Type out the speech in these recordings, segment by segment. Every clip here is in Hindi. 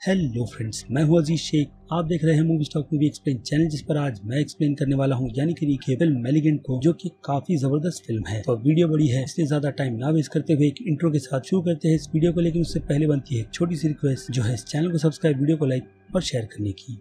हेलो फ्रेंड्स, मैं हूं अजीज शेख। आप देख रहे हैं movie stock movie explain channel, जिस पर आज मैं एक्सप्लेन करने वाला हूं यानी कि देखिए फिल्म मैलिगेंट को, जो कि काफी जबरदस्त फिल्म है। तो वीडियो बड़ी है, इसलिए ज्यादा टाइम ना वेस्ट करते हुए एक इंट्रो के साथ शुरू करते हैं इस वीडियो को। लेकिन उससे पहले बनती है एक छोटी सी रिक्वेस्ट, जो है इस चैनल को सब्सक्राइब, वीडियो को लाइक और शेयर करने की।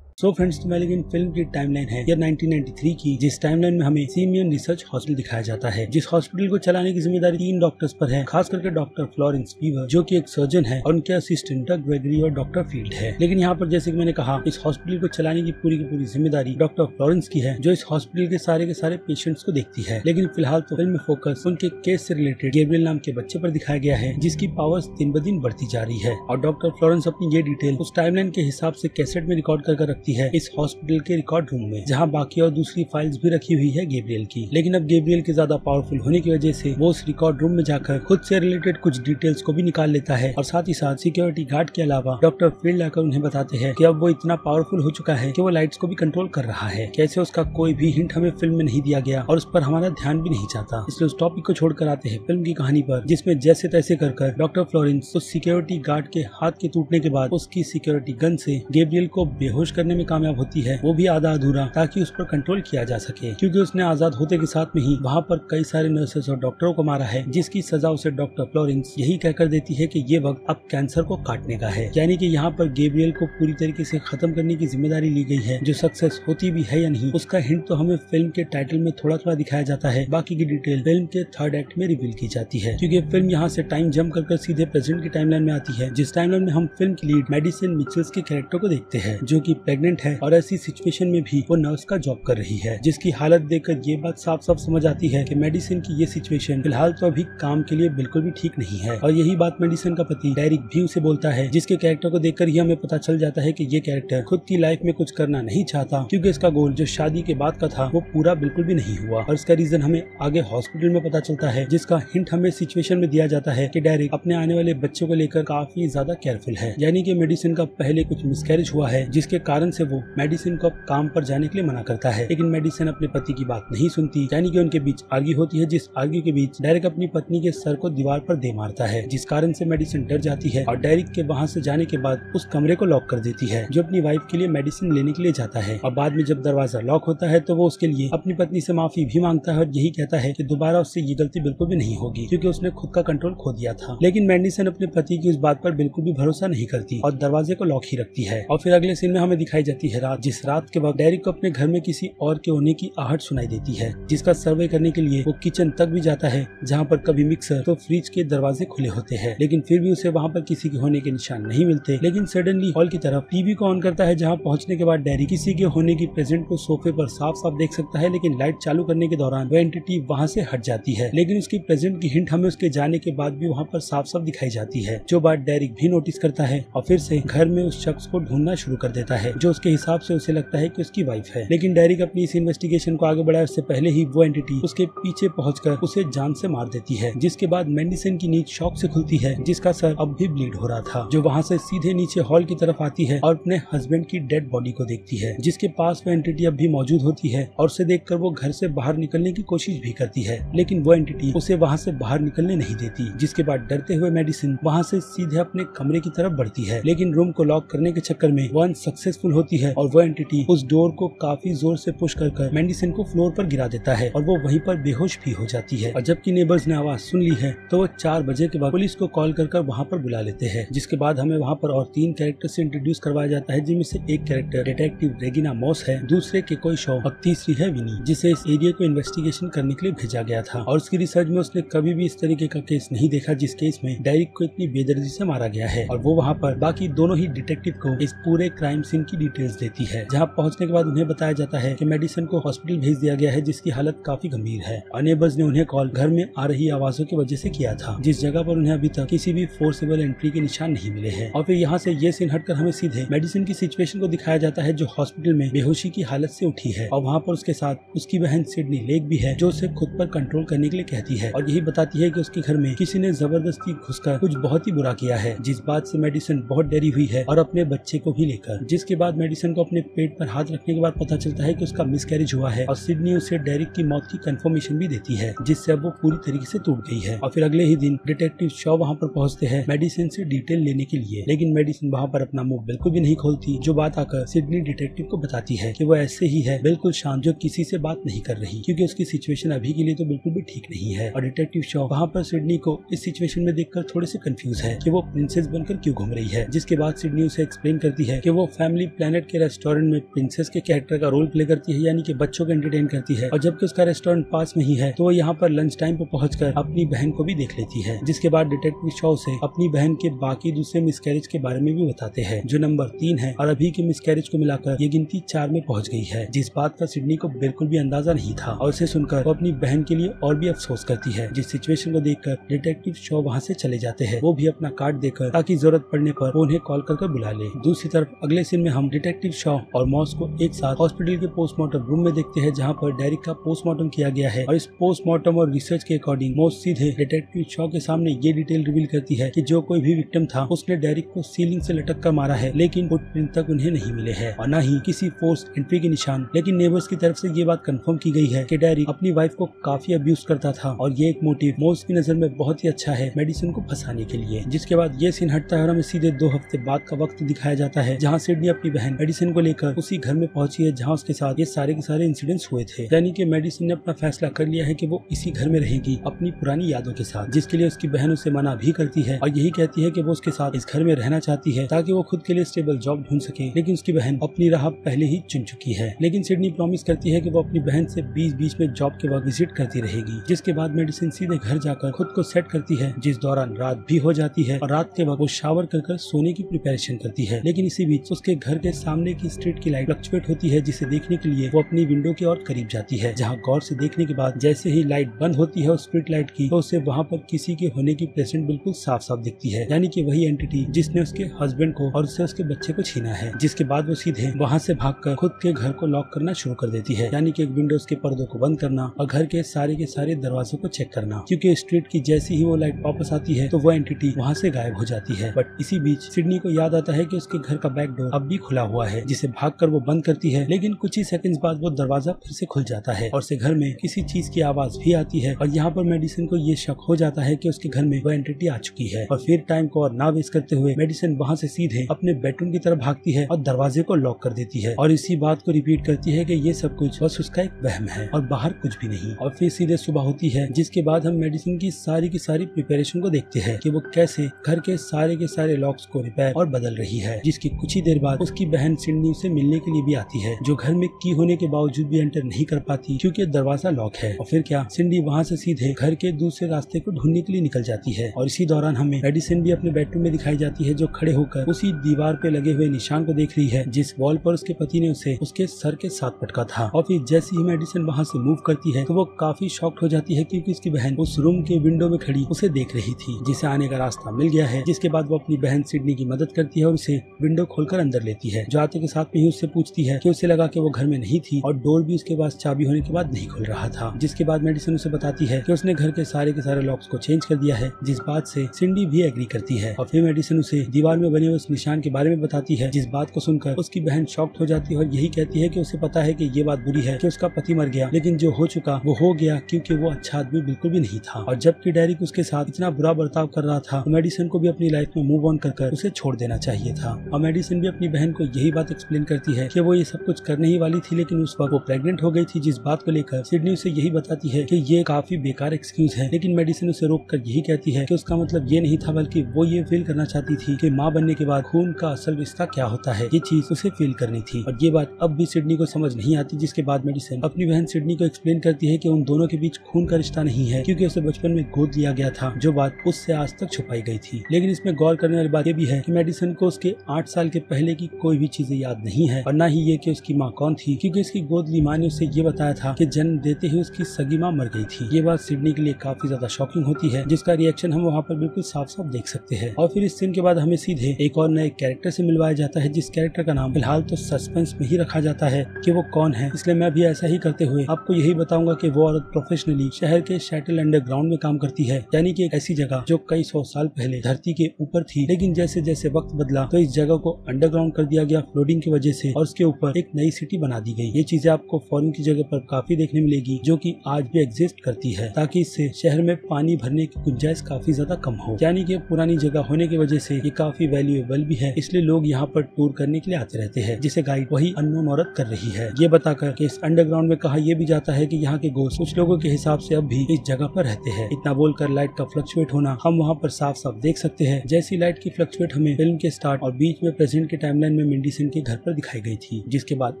सो फ्रेंड्स, मैलिगेंट फिल्म की टाइमलाइन है ईयर 1993 की, जिस टाइमलाइन में हमें सिमियन रिसर्च हॉस्पिटल दिखाया जाता है, जिस हॉस्पिटल को चलाने की जिम्मेदारी 3 डॉक्टर्स पर है, खास करके डॉक्टर फ्लोरेंस वीवर, जो कि एक सर्जन है, और उनके असिस्टेंट डग ग्रेगरी और डॉक्टर फील्ड है। लेकिन यहाँ पर जैसे कि मैंने कहा, इस हॉस्पिटल को चलाने की पूरी जिम्मेदारी डॉक्टर फ्लोरेंस की है, जो इस हॉस्पिटल के सारे पेशेंट्स को देखती है। लेकिन फिलहाल तो फिल्म में फोकस उनके केस से रिलेटेड गैब्रियल नाम के बच्चे पर दिखाया गया है, जिसकी पावर्स दिन ब दिन बढ़ती जा रही है। और डॉक्टर फ्लोरेंस अपनी ये डिटेल उस टाइमलाइन के हिसाब से कैसेट में रिकॉर्ड कर रखती है इस हॉस्पिटल के रिकॉर्ड रूम में, जहां बाकी और दूसरी फाइल्स भी रखी हुई है गैब्रियल की। लेकिन अब गैब्रियल के ज्यादा पावरफुल होने की वजह से वो उस रिकॉर्ड रूम में जाकर खुद से रिलेटेड कुछ डिटेल्स को भी निकाल लेता है, और साथ ही साथ सिक्योरिटी गार्ड के अलावा डॉक्टर फील्ड आकर उन्हें बताते हैं कि अब वो इतना पावरफुल हो चुका है कि वो लाइट्स को भी कंट्रोल कर रहा है। कैसे उसका कोई भी हिंट हमें फिल्म में नहीं दिया गया और उस पर हमारा ध्यान भी नहीं चाहता, इसलिए उस टॉपिक को छोड़कर आते हैं फिल्म की कहानी पर, जिसमें जैसे तैसे कर डॉक्टर फ्लोरेंस उस सिक्योरिटी गार्ड के हाथ के टूटने के बाद उसकी सिक्योरिटी गन से गैब्रियल को बेहोश करने में कामयाब होती है, वो भी आधा अधूरा, ताकि उस पर कंट्रोल किया जा सके, क्योंकि उसने आजाद होते के साथ में ही वहाँ पर कई सारे नर्सेस और डॉक्टरों को मारा है, जिसकी सजा उसे डॉक्टर फ्लोरेंस यही कहकर देती है कि ये वक्त अब कैंसर को काटने का है। यानी कि यहाँ पर गैब्रियल को पूरी तरीके से खत्म करने की जिम्मेदारी ली गई है। जो सक्सेस होती भी है या नहीं, उसका हिंट तो हमें फिल्म के टाइटल में थोड़ा दिखाया जाता है, बाकी की डिटेल फिल्म के थर्ड एक्ट में रिवील की जाती है, क्योंकि फिल्म यहाँ से टाइम जंप कर सीधे प्रेजेंट की टाइमलाइन में आती है, जिस टाइमलाइन में हम फिल्म की लीड मेडिसिन मिचेल्स के कैरेक्टर को देखते हैं, जो कि प्रेग्नेंट है और ऐसी सिचुएशन में भी वो नर्स का जॉब कर रही है, जिसकी हालत देखकर ये बात साफ समझ आती है कि मेडिसिन की ये सिचुएशन फिलहाल तो अभी काम के लिए बिल्कुल भी ठीक नहीं है। और यही बात मेडिसिन का पति डेरिक भी उसे बोलता है, जिसके कैरेक्टर को देखकर ही हमें पता चल जाता है कि ये कैरेक्टर खुद की लाइफ में कुछ करना नहीं चाहता, क्योंकि इसका गोल जो शादी के बाद का था वो पूरा बिल्कुल भी नहीं हुआ। और इसका रीजन हमें आगे हॉस्पिटल में पता चलता है, जिसका हिंट हमें सिचुएशन में दिया जाता है कि डेरिक अपने आने वाले बच्चों को लेकर काफी ज्यादा केयरफुल है। यानी कि मेडिसिन का पहले कुछ मिसकैरेज हुआ है, जिसके कारण से वो मेडिसिन को काम पर जाने के लिए मना करता है, लेकिन मेडिसिन अपने पति की बात नहीं सुनती। यानी कि उनके बीच आर्ग्यू होती है, जिस आर्ग्यू के बीच डेरिक अपनी पत्नी के सर को दीवार पर दे मारता है, जिस कारण से मेडिसिन डर जाती है और डेरिक के वहां से जाने के बाद उस कमरे को लॉक कर देती है, जो अपनी वाइफ के लिए मेडिसिन लेने के लिए जाता है। और बाद में जब दरवाजा लॉक होता है तो वो उसके लिए अपनी पत्नी से माफी भी मांगता है और यही कहता है कि दोबारा उससे ये गलती बिल्कुल भी नहीं होगी, क्योंकि उसने खुद का कंट्रोल खो दिया था। लेकिन मेडिसिन अपने पति की इस बात पर बिल्कुल भी भरोसा नहीं करती और दरवाजे को लॉक ही रखती है। और फिर अगले सीन में हमें दिखाई जाती है रात, जिस रात के वक्त डेरिक को अपने घर में किसी और के होने की आहट सुनाई देती है, जिसका सर्वे करने के लिए वो किचन तक भी जाता है, जहाँ पर कभी मिक्सर तो फ्रिज के दरवाजे खुले होते हैं, लेकिन फिर भी उसे वहाँ पर किसी के होने के निशान नहीं मिलते। लेकिन सडनली हॉल की तरफ टीवी को ऑन करता है, जहाँ पहुँचने के बाद डेरिक किसी के होने की प्रेजेंट को सोफे पर साफ देख सकता है, लेकिन लाइट चालू करने के दौरान वो एंटिटी वहाँ से हट जाती है। लेकिन उसकी प्रेजेंट की हिंट हमें उसके जाने के बाद भी वहाँ पर साफ दिखाई जाती है, जो बात डेरिक भी नोटिस करता है और फिर से घर में उस शख्स को ढूंढना शुरू कर देता है, जो उसके हिसाब से उसे लगता है कि उसकी वाइफ है। लेकिन डेरिक अपनी इस इन्वेस्टिगेशन को आगे बढ़ाए उससे पहले ही वो एंटिटी उसके पीछे पहुंचकर उसे जान से मार देती है, जिसके बाद मेडिसिन की नींद शॉक से खुलती है, जिसका सर अब भी ब्लीड हो रहा था, जो वहां से सीधे नीचे हॉल की तरफ आती है और अपने हस्बैंड की डेड बॉडी को देखती है, जिसके पास वो एंटिटी अब भी मौजूद होती है। और उसे देखकर वो घर से बाहर निकलने की कोशिश भी करती है, लेकिन वो एंटिटी उसे वहां से बाहर निकलने नहीं देती, जिसके बाद डरते हुए मेडिसिन वहां से सीधे अपने कमरे की तरफ बढ़ती है। लेकिन रूम को लॉक करने के चक्कर में वो अनसक्सेसफुल होती है और वो एंटिटी उस डोर को काफी जोर से पुश कर मेडिसिन को फ्लोर पर गिरा देता है और वो वहीं पर बेहोश भी हो जाती है। और जबकि नेबर्स ने आवाज सुन ली है तो वो 4 बजे के बाद पुलिस को कॉल कर वहाँ पर बुला लेते हैं, जिसके बाद हमें वहाँ पर और 3 कैरेक्टर से इंट्रोड्यूस करवाया जाता है, जिनमें से एक कैरेक्टर डिटेक्टिव रेगिना मॉस है, दूसरे केकोई शॉ और तीसरी है विनी, जिसे इस एरिया को इन्वेस्टिगेशन करने के लिए भेजा गया था। और उसकी रिसर्च में उसने कभी भी इस तरीके का केस नहीं देखा, जिस केस में डेरिक को इतनी बेदर्दी से मारा गया है। और वो वहाँ पर बाकी दोनों ही डिटेक्टिव को इस पूरे क्राइम सीन की डिटेल्स देती है। जहाँ पहुँचने के बाद उन्हें बताया जाता है कि मेडिसन को हॉस्पिटल भेज दिया गया है जिसकी हालत काफी गंभीर है। नेबर्स ने उन्हें कॉल घर में आ रही आवाजों की वजह से किया था, जिस जगह पर उन्हें अभी तक किसी भी फोर्सेबल एंट्री के निशान नहीं मिले हैं। और फिर यहाँ से ये सीन हटकर हमें सीधे मेडिसन की सिचुएशन को दिखाया जाता है, जो हॉस्पिटल में बेहोशी की हालत से उठी है और वहाँ पर उसके साथ उसकी बहन सिडनी लेक भी है, जो उसे खुद पर कंट्रोल करने के लिए कहती है और यही बताती है कि उसके घर में किसी ने जबरदस्ती घुसकर कुछ बहुत ही बुरा किया है, जिस बात से मेडिसन बहुत डरी हुई है और अपने बच्चे को भी लेकर। जिसके बाद मेडिसन को अपने पेट पर हाथ रखने के बाद पता चलता है कि उसका मिसकैरेज हुआ है और सिडनी उसे डेरिक की मौत की कंफर्मेशन भी देती है, जिससे अब वो पूरी तरीके से टूट गई है। और फिर अगले ही दिन डिटेक्टिव शॉ वहाँ पर पहुँचते हैं मेडिसन से डिटेल लेने के लिए, लेकिन मेडिसन वहाँ पर अपना मुंह बिल्कुल भी नहीं खोलती, जो बात आकर सिडनी डिटेक्टिव को बताती है कि वो ऐसे ही है, बिल्कुल शांत, जो किसी से बात नहीं कर रही, क्योंकि उसकी सिचुएशन अभी के लिए तो बिल्कुल भी ठीक नहीं है। और डिटेक्टिव शॉ वहाँ पर सिडनी को इस सिचुएशन में देखकर थोड़े से कंफ्यूज है कि वो प्रिंसेस बनकर क्यों घूम रही है। जिसके बाद सिडनी उसे एक्सप्लेन करती है कि वो फैमिली प्लेनेट के रेस्टोरेंट में प्रिंसेस के कैरेक्टर का रोल प्ले करती है, यानी कि बच्चों को एंटरटेन करती है, और जबकि उसका रेस्टोरेंट पास में ही है तो वो यहाँ पर लंच टाइम पर पहुंचकर अपनी बहन को भी देख लेती है। जिसके बाद डिटेक्टिव शॉ से अपनी बहन के बाकी दूसरे मिसकैरेज के बारे में भी बताते हैं, जो नंबर 3 है, और अभी के मिसकैरेज को मिलाकर ये गिनती 4 में पहुंच गई है, जिस बात का सिडनी को बिल्कुल भी अंदाजा नहीं था। और उसे सुनकर वो अपनी बहन के लिए और भी अफसोस करती है। जिस सिचुएशन को देखकर डिटेक्टिव शॉ वहाँ से चले जाते हैं, वो भी अपना कार्ड देकर, ताकि जरूरत पड़ने पर वो उन्हें कॉल करके बुला ले। दूसरी तरफ अगले सीन में हम डिटेक्टिव शॉ और मॉस को एक साथ हॉस्पिटल के पोस्टमार्टम रूम में देखते हैं, जहाँ पर डेरिक का पोस्टमार्टम किया गया है। और इस पोस्टमार्टम और रिसर्च के अकॉर्डिंग मॉस सीधे डिटेक्टिव शॉ के सामने ये डिटेल रिवील करती है कि जो कोई भी विक्टिम था उसने डेरिक को सीलिंग से लटक कर मारा है, लेकिन फुटप्रिंट तक उन्हें नहीं मिले हैं और न ही किसी फोर्स एंट्री के निशान। लेकिन नेबर्स की तरफ से ये बात कंफर्म की गई है कि डेरिक अपनी वाइफ को काफी अब्यूज करता था और ये एक मोटिव मॉस की नजर में बहुत ही अच्छा है मेडिसन को फंसाने के लिए। जिसके बाद ये सीन हटता है और हमें सीधे 2 हफ्ते बाद का वक्त दिखाया जाता है, जहाँ सिडनी अपनी बहन मेडिसन को लेकर उसी घर में पहुंची है जहाँ उसके साथ ये सारे के सारे इंसिडेंट्स हुए थे। यानी कि मेडिसन ने अपना फैसला कर लिया है कि वो इसी घर में रहेगी अपनी पुरानी यादों के साथ, जिसके लिए उसकी बहन उसे मना भी करती है और यही कहती है कि वो उसके साथ इस घर में रहना चाहती है ताकि वो खुद के लिए स्टेबल जॉब ढूंढ सके। लेकिन उसकी बहन अपनी राह पहले ही चुन चुकी है। लेकिन सिडनी प्रॉमिस करती है कि वो अपनी बहन से बीच में जॉब के वक्त विजिट करती रहेगी। जिसके बाद मेडिसन सीधे घर जाकर खुद को सेट करती है, जिस दौरान रात भी हो जाती है और रात के वक्त वो शावर कर सोने की प्रिपरेशन करती है। लेकिन इसी बीच उसके घर के सामने की स्ट्रीट की लाइट फ्लक्चुएट होती है, जिसे देखने के लिए वो अपनी विंडो के और करीब जाती है, जहाँ गौर से देखने के बाद जैसे ही लाइट बंद होती है उस स्ट्रीट लाइट की, तो उसे वहाँ पर किसी के होने की प्रेजेंट बिल्कुल साफ साफ दिखती है, यानी कि वही एंटिटी जिसने उसके हस्बैंड को और उससे उसके बच्चे को छीना है। जिसके बाद वो सीधे वहाँ से भागकर खुद के घर को लॉक करना शुरू कर देती है, यानी कि विंडोज के पर्दों को बंद करना और घर के सारे दरवाजों को चेक करना, क्योंकि स्ट्रीट की जैसी ही वो लाइट वापस आती है तो वो एंटिटी वहाँ से गायब हो जाती है। बट इसी बीच सिडनी को याद आता है कि उसके घर का बैक डोर अब भी खुला हुआ है, जिसे भागकर वो बंद करती है। लेकिन कुछ ही सेकंड्स बाद वो दरवाजा फिर से खुल जाता है और उसके घर में किसी चीज की आवाज भी आती है और यहाँ पर मेडिसन को ये शक हो जाता है कि उसके घर में वो एंटिटी आ चुकी है। और फिर टाइम को और ना वेस्ट करते हुए मेडिसन वहाँ से सीधे अपने बेडरूम की तरफ भागती है और दरवाजे को लॉक कर देती है और इसी बात को रिपीट करती है कि ये सब कुछ बस उसका एक वहम है और बाहर कुछ भी नहीं। और फिर सीधे सुबह होती है, जिसके बाद हम मेडिसन की सारी प्रिपरेशन को देखते हैं कि वो कैसे घर के सारे लॉक्स को रिपेयर और बदल रही है। जिसकी कुछ ही देर बाद उसकी बहन सिडनी उसे मिलने के लिए भी आती है, जो घर में की होने के बावजूद भी एंटर नहीं कर पाती क्योंकि दरवाजा लॉक है। और फिर क्या, सिडनी वहाँ से सीधे घर के दूसरे रास्ते को ढूंढने के लिए निकल जाती है। और इसी दौरान हमें मेडिसन भी अपने बेडरूम में दिखाई जाती है, जो खड़े होकर उसी दीवार पे लगे हुए निशान को देख रही है जिस वॉल पर उसके पति ने उसे उसके सर के साथ पटका था। और फिर जैसे ही मेडिसन वहाँ से मूव करती है तो वो काफी शॉक्ड हो जाती है, क्योंकि उसकी बहन उस रूम के विंडो में खड़ी उसे देख रही थी, जिसे आने का रास्ता मिल गया है। जिसके बाद वो अपनी बहन सिडनी की मदद करती है और उसे विंडो खोलकर अंदर लेती है। जो आते के साथ में ही उससे पूछती है कि उसे लगा कि वो घर में नहीं थी और डोर भी उसके पास चाबी होने के बाद नहीं खुल रहा था। जिसके बाद मेडिसन उसे बताती है कि उसने घर के सारे लॉक्स को चेंज कर दिया है, जिस बात से सिडनी भी एग्री करती है। और फिर मेडिसन उसे दीवार में बने हुए उस निशान के बारे में बताती है, जिस बात को सुनकर उसकी बहन शॉक्ड हो जाती है और यही कहती है कि उसे पता है कि ये बात बुरी है कि उसका पति मर गया, लेकिन जो हो चुका वो हो गया, क्योंकि वो अच्छा आदमी बिल्कुल भी नहीं था। और जबकि डेरिक उसके साथ इतना बुरा बर्ताव कर रहा था तो मेडिसन को भी अपनी लाइफ में मूव ऑन कर उसे छोड़ देना चाहिए था। और मेडिसन भी अपनी बहन को यही बात एक्सप्लेन करती है कि वो ये सब कुछ करने ही वाली थी, लेकिन उस वक्त वो प्रेग्नेंट हो गई थी, जिस बात को लेकर सिडनी उसे यही बताती है कि ये काफी बेकार एक्सक्यूज है। लेकिन मेडिसन उसे रोक कर यही कहती है कि उसका मतलब ये नहीं था, बल्कि वो ये फील करना चाहती थी कि माँ बनने के बाद खून का असल रिश्ता क्या होता है, ये चीज उसे फील करनी थी। और ये बात अब भी सिडनी को समझ नहीं आती। जिसके बाद मेडिसन अपनी बहन सिडनी को एक्सप्लेन करती है कि उन दोनों के बीच खून का रिश्ता नहीं है, क्योंकि उसे बचपन में गोद लिया गया था, जो बात उससे आज तक छुपाई गई थी। लेकिन इसमें गौर करने वाली बात ये भी है कि मेडिसन को उसके 8 साल के पहले की कोई भी चीजें याद नहीं है और न ही ये कि उसकी माँ कौन थी, क्योंकि उसकी गोद ली माँ ने उसे ये बताया था कि जन्म देते ही उसकी सगी माँ मर गई थी। ये बात सिडनी के लिए काफी ज्यादा शॉकिंग होती है, जिसका रिएक्शन हम वहाँ पर बिल्कुल साफ साफ देख सकते हैं। और फिर इस सीन के बाद हमें सीधे एक और नए कैरेक्टर से मिलवाया जाता है, जिस कैरेक्टर का नाम फिलहाल तो सस्पेंस में ही रखा जाता है कि वो कौन है। इसलिए मैं भी ऐसा ही करते हुए आपको यही बताऊंगा कि वो औरत प्रोफेशनली शहर के शटल अंडरग्राउंड में काम करती है, यानी कि एक ऐसी जगह जो कई 100 साल पहले धरती के ऊपर थी, लेकिन जैसे जैसे वक्त बदला तो इस जगह को अंडरग्राउंड कर दिया गया फ्लोडिंग की वजह से और उसके ऊपर एक नई सिटी बना दी गई। ये चीजें आपको फॉरेन की जगह पर काफी देखने मिलेगी, जो कि आज भी एग्जिस्ट करती है, ताकि इससे शहर में पानी भरने की गुंजाइश काफी ज्यादा कम हो। यानी कि पुरानी जगह होने की वजह से ये काफी वैल्यूएबल भी है, इसलिए लोग यहाँ पर टूर करने के लिए आते रहते हैं, जिसे गाइड वही अननोन औरत कर रही है। ये बताकर कि इस अंडरग्राउंड में कहा यह भी जाता है कि यहाँ के घोस्ट कुछ लोगों के हिसाब से अब भी इस जगह पर रहते हैं। इतना बोलकर लाइट का फ्लक्चुएट होना हम वहाँ पर साफ साफ देख सकते हैं। जैसी लाइट की फ्लक्चुएट हमें फिल्म के स्टार्ट और बीच में प्रेजेंट के टाइमलाइन में मिंडी सेन के घर पर दिखाई गई थी, जिसके बाद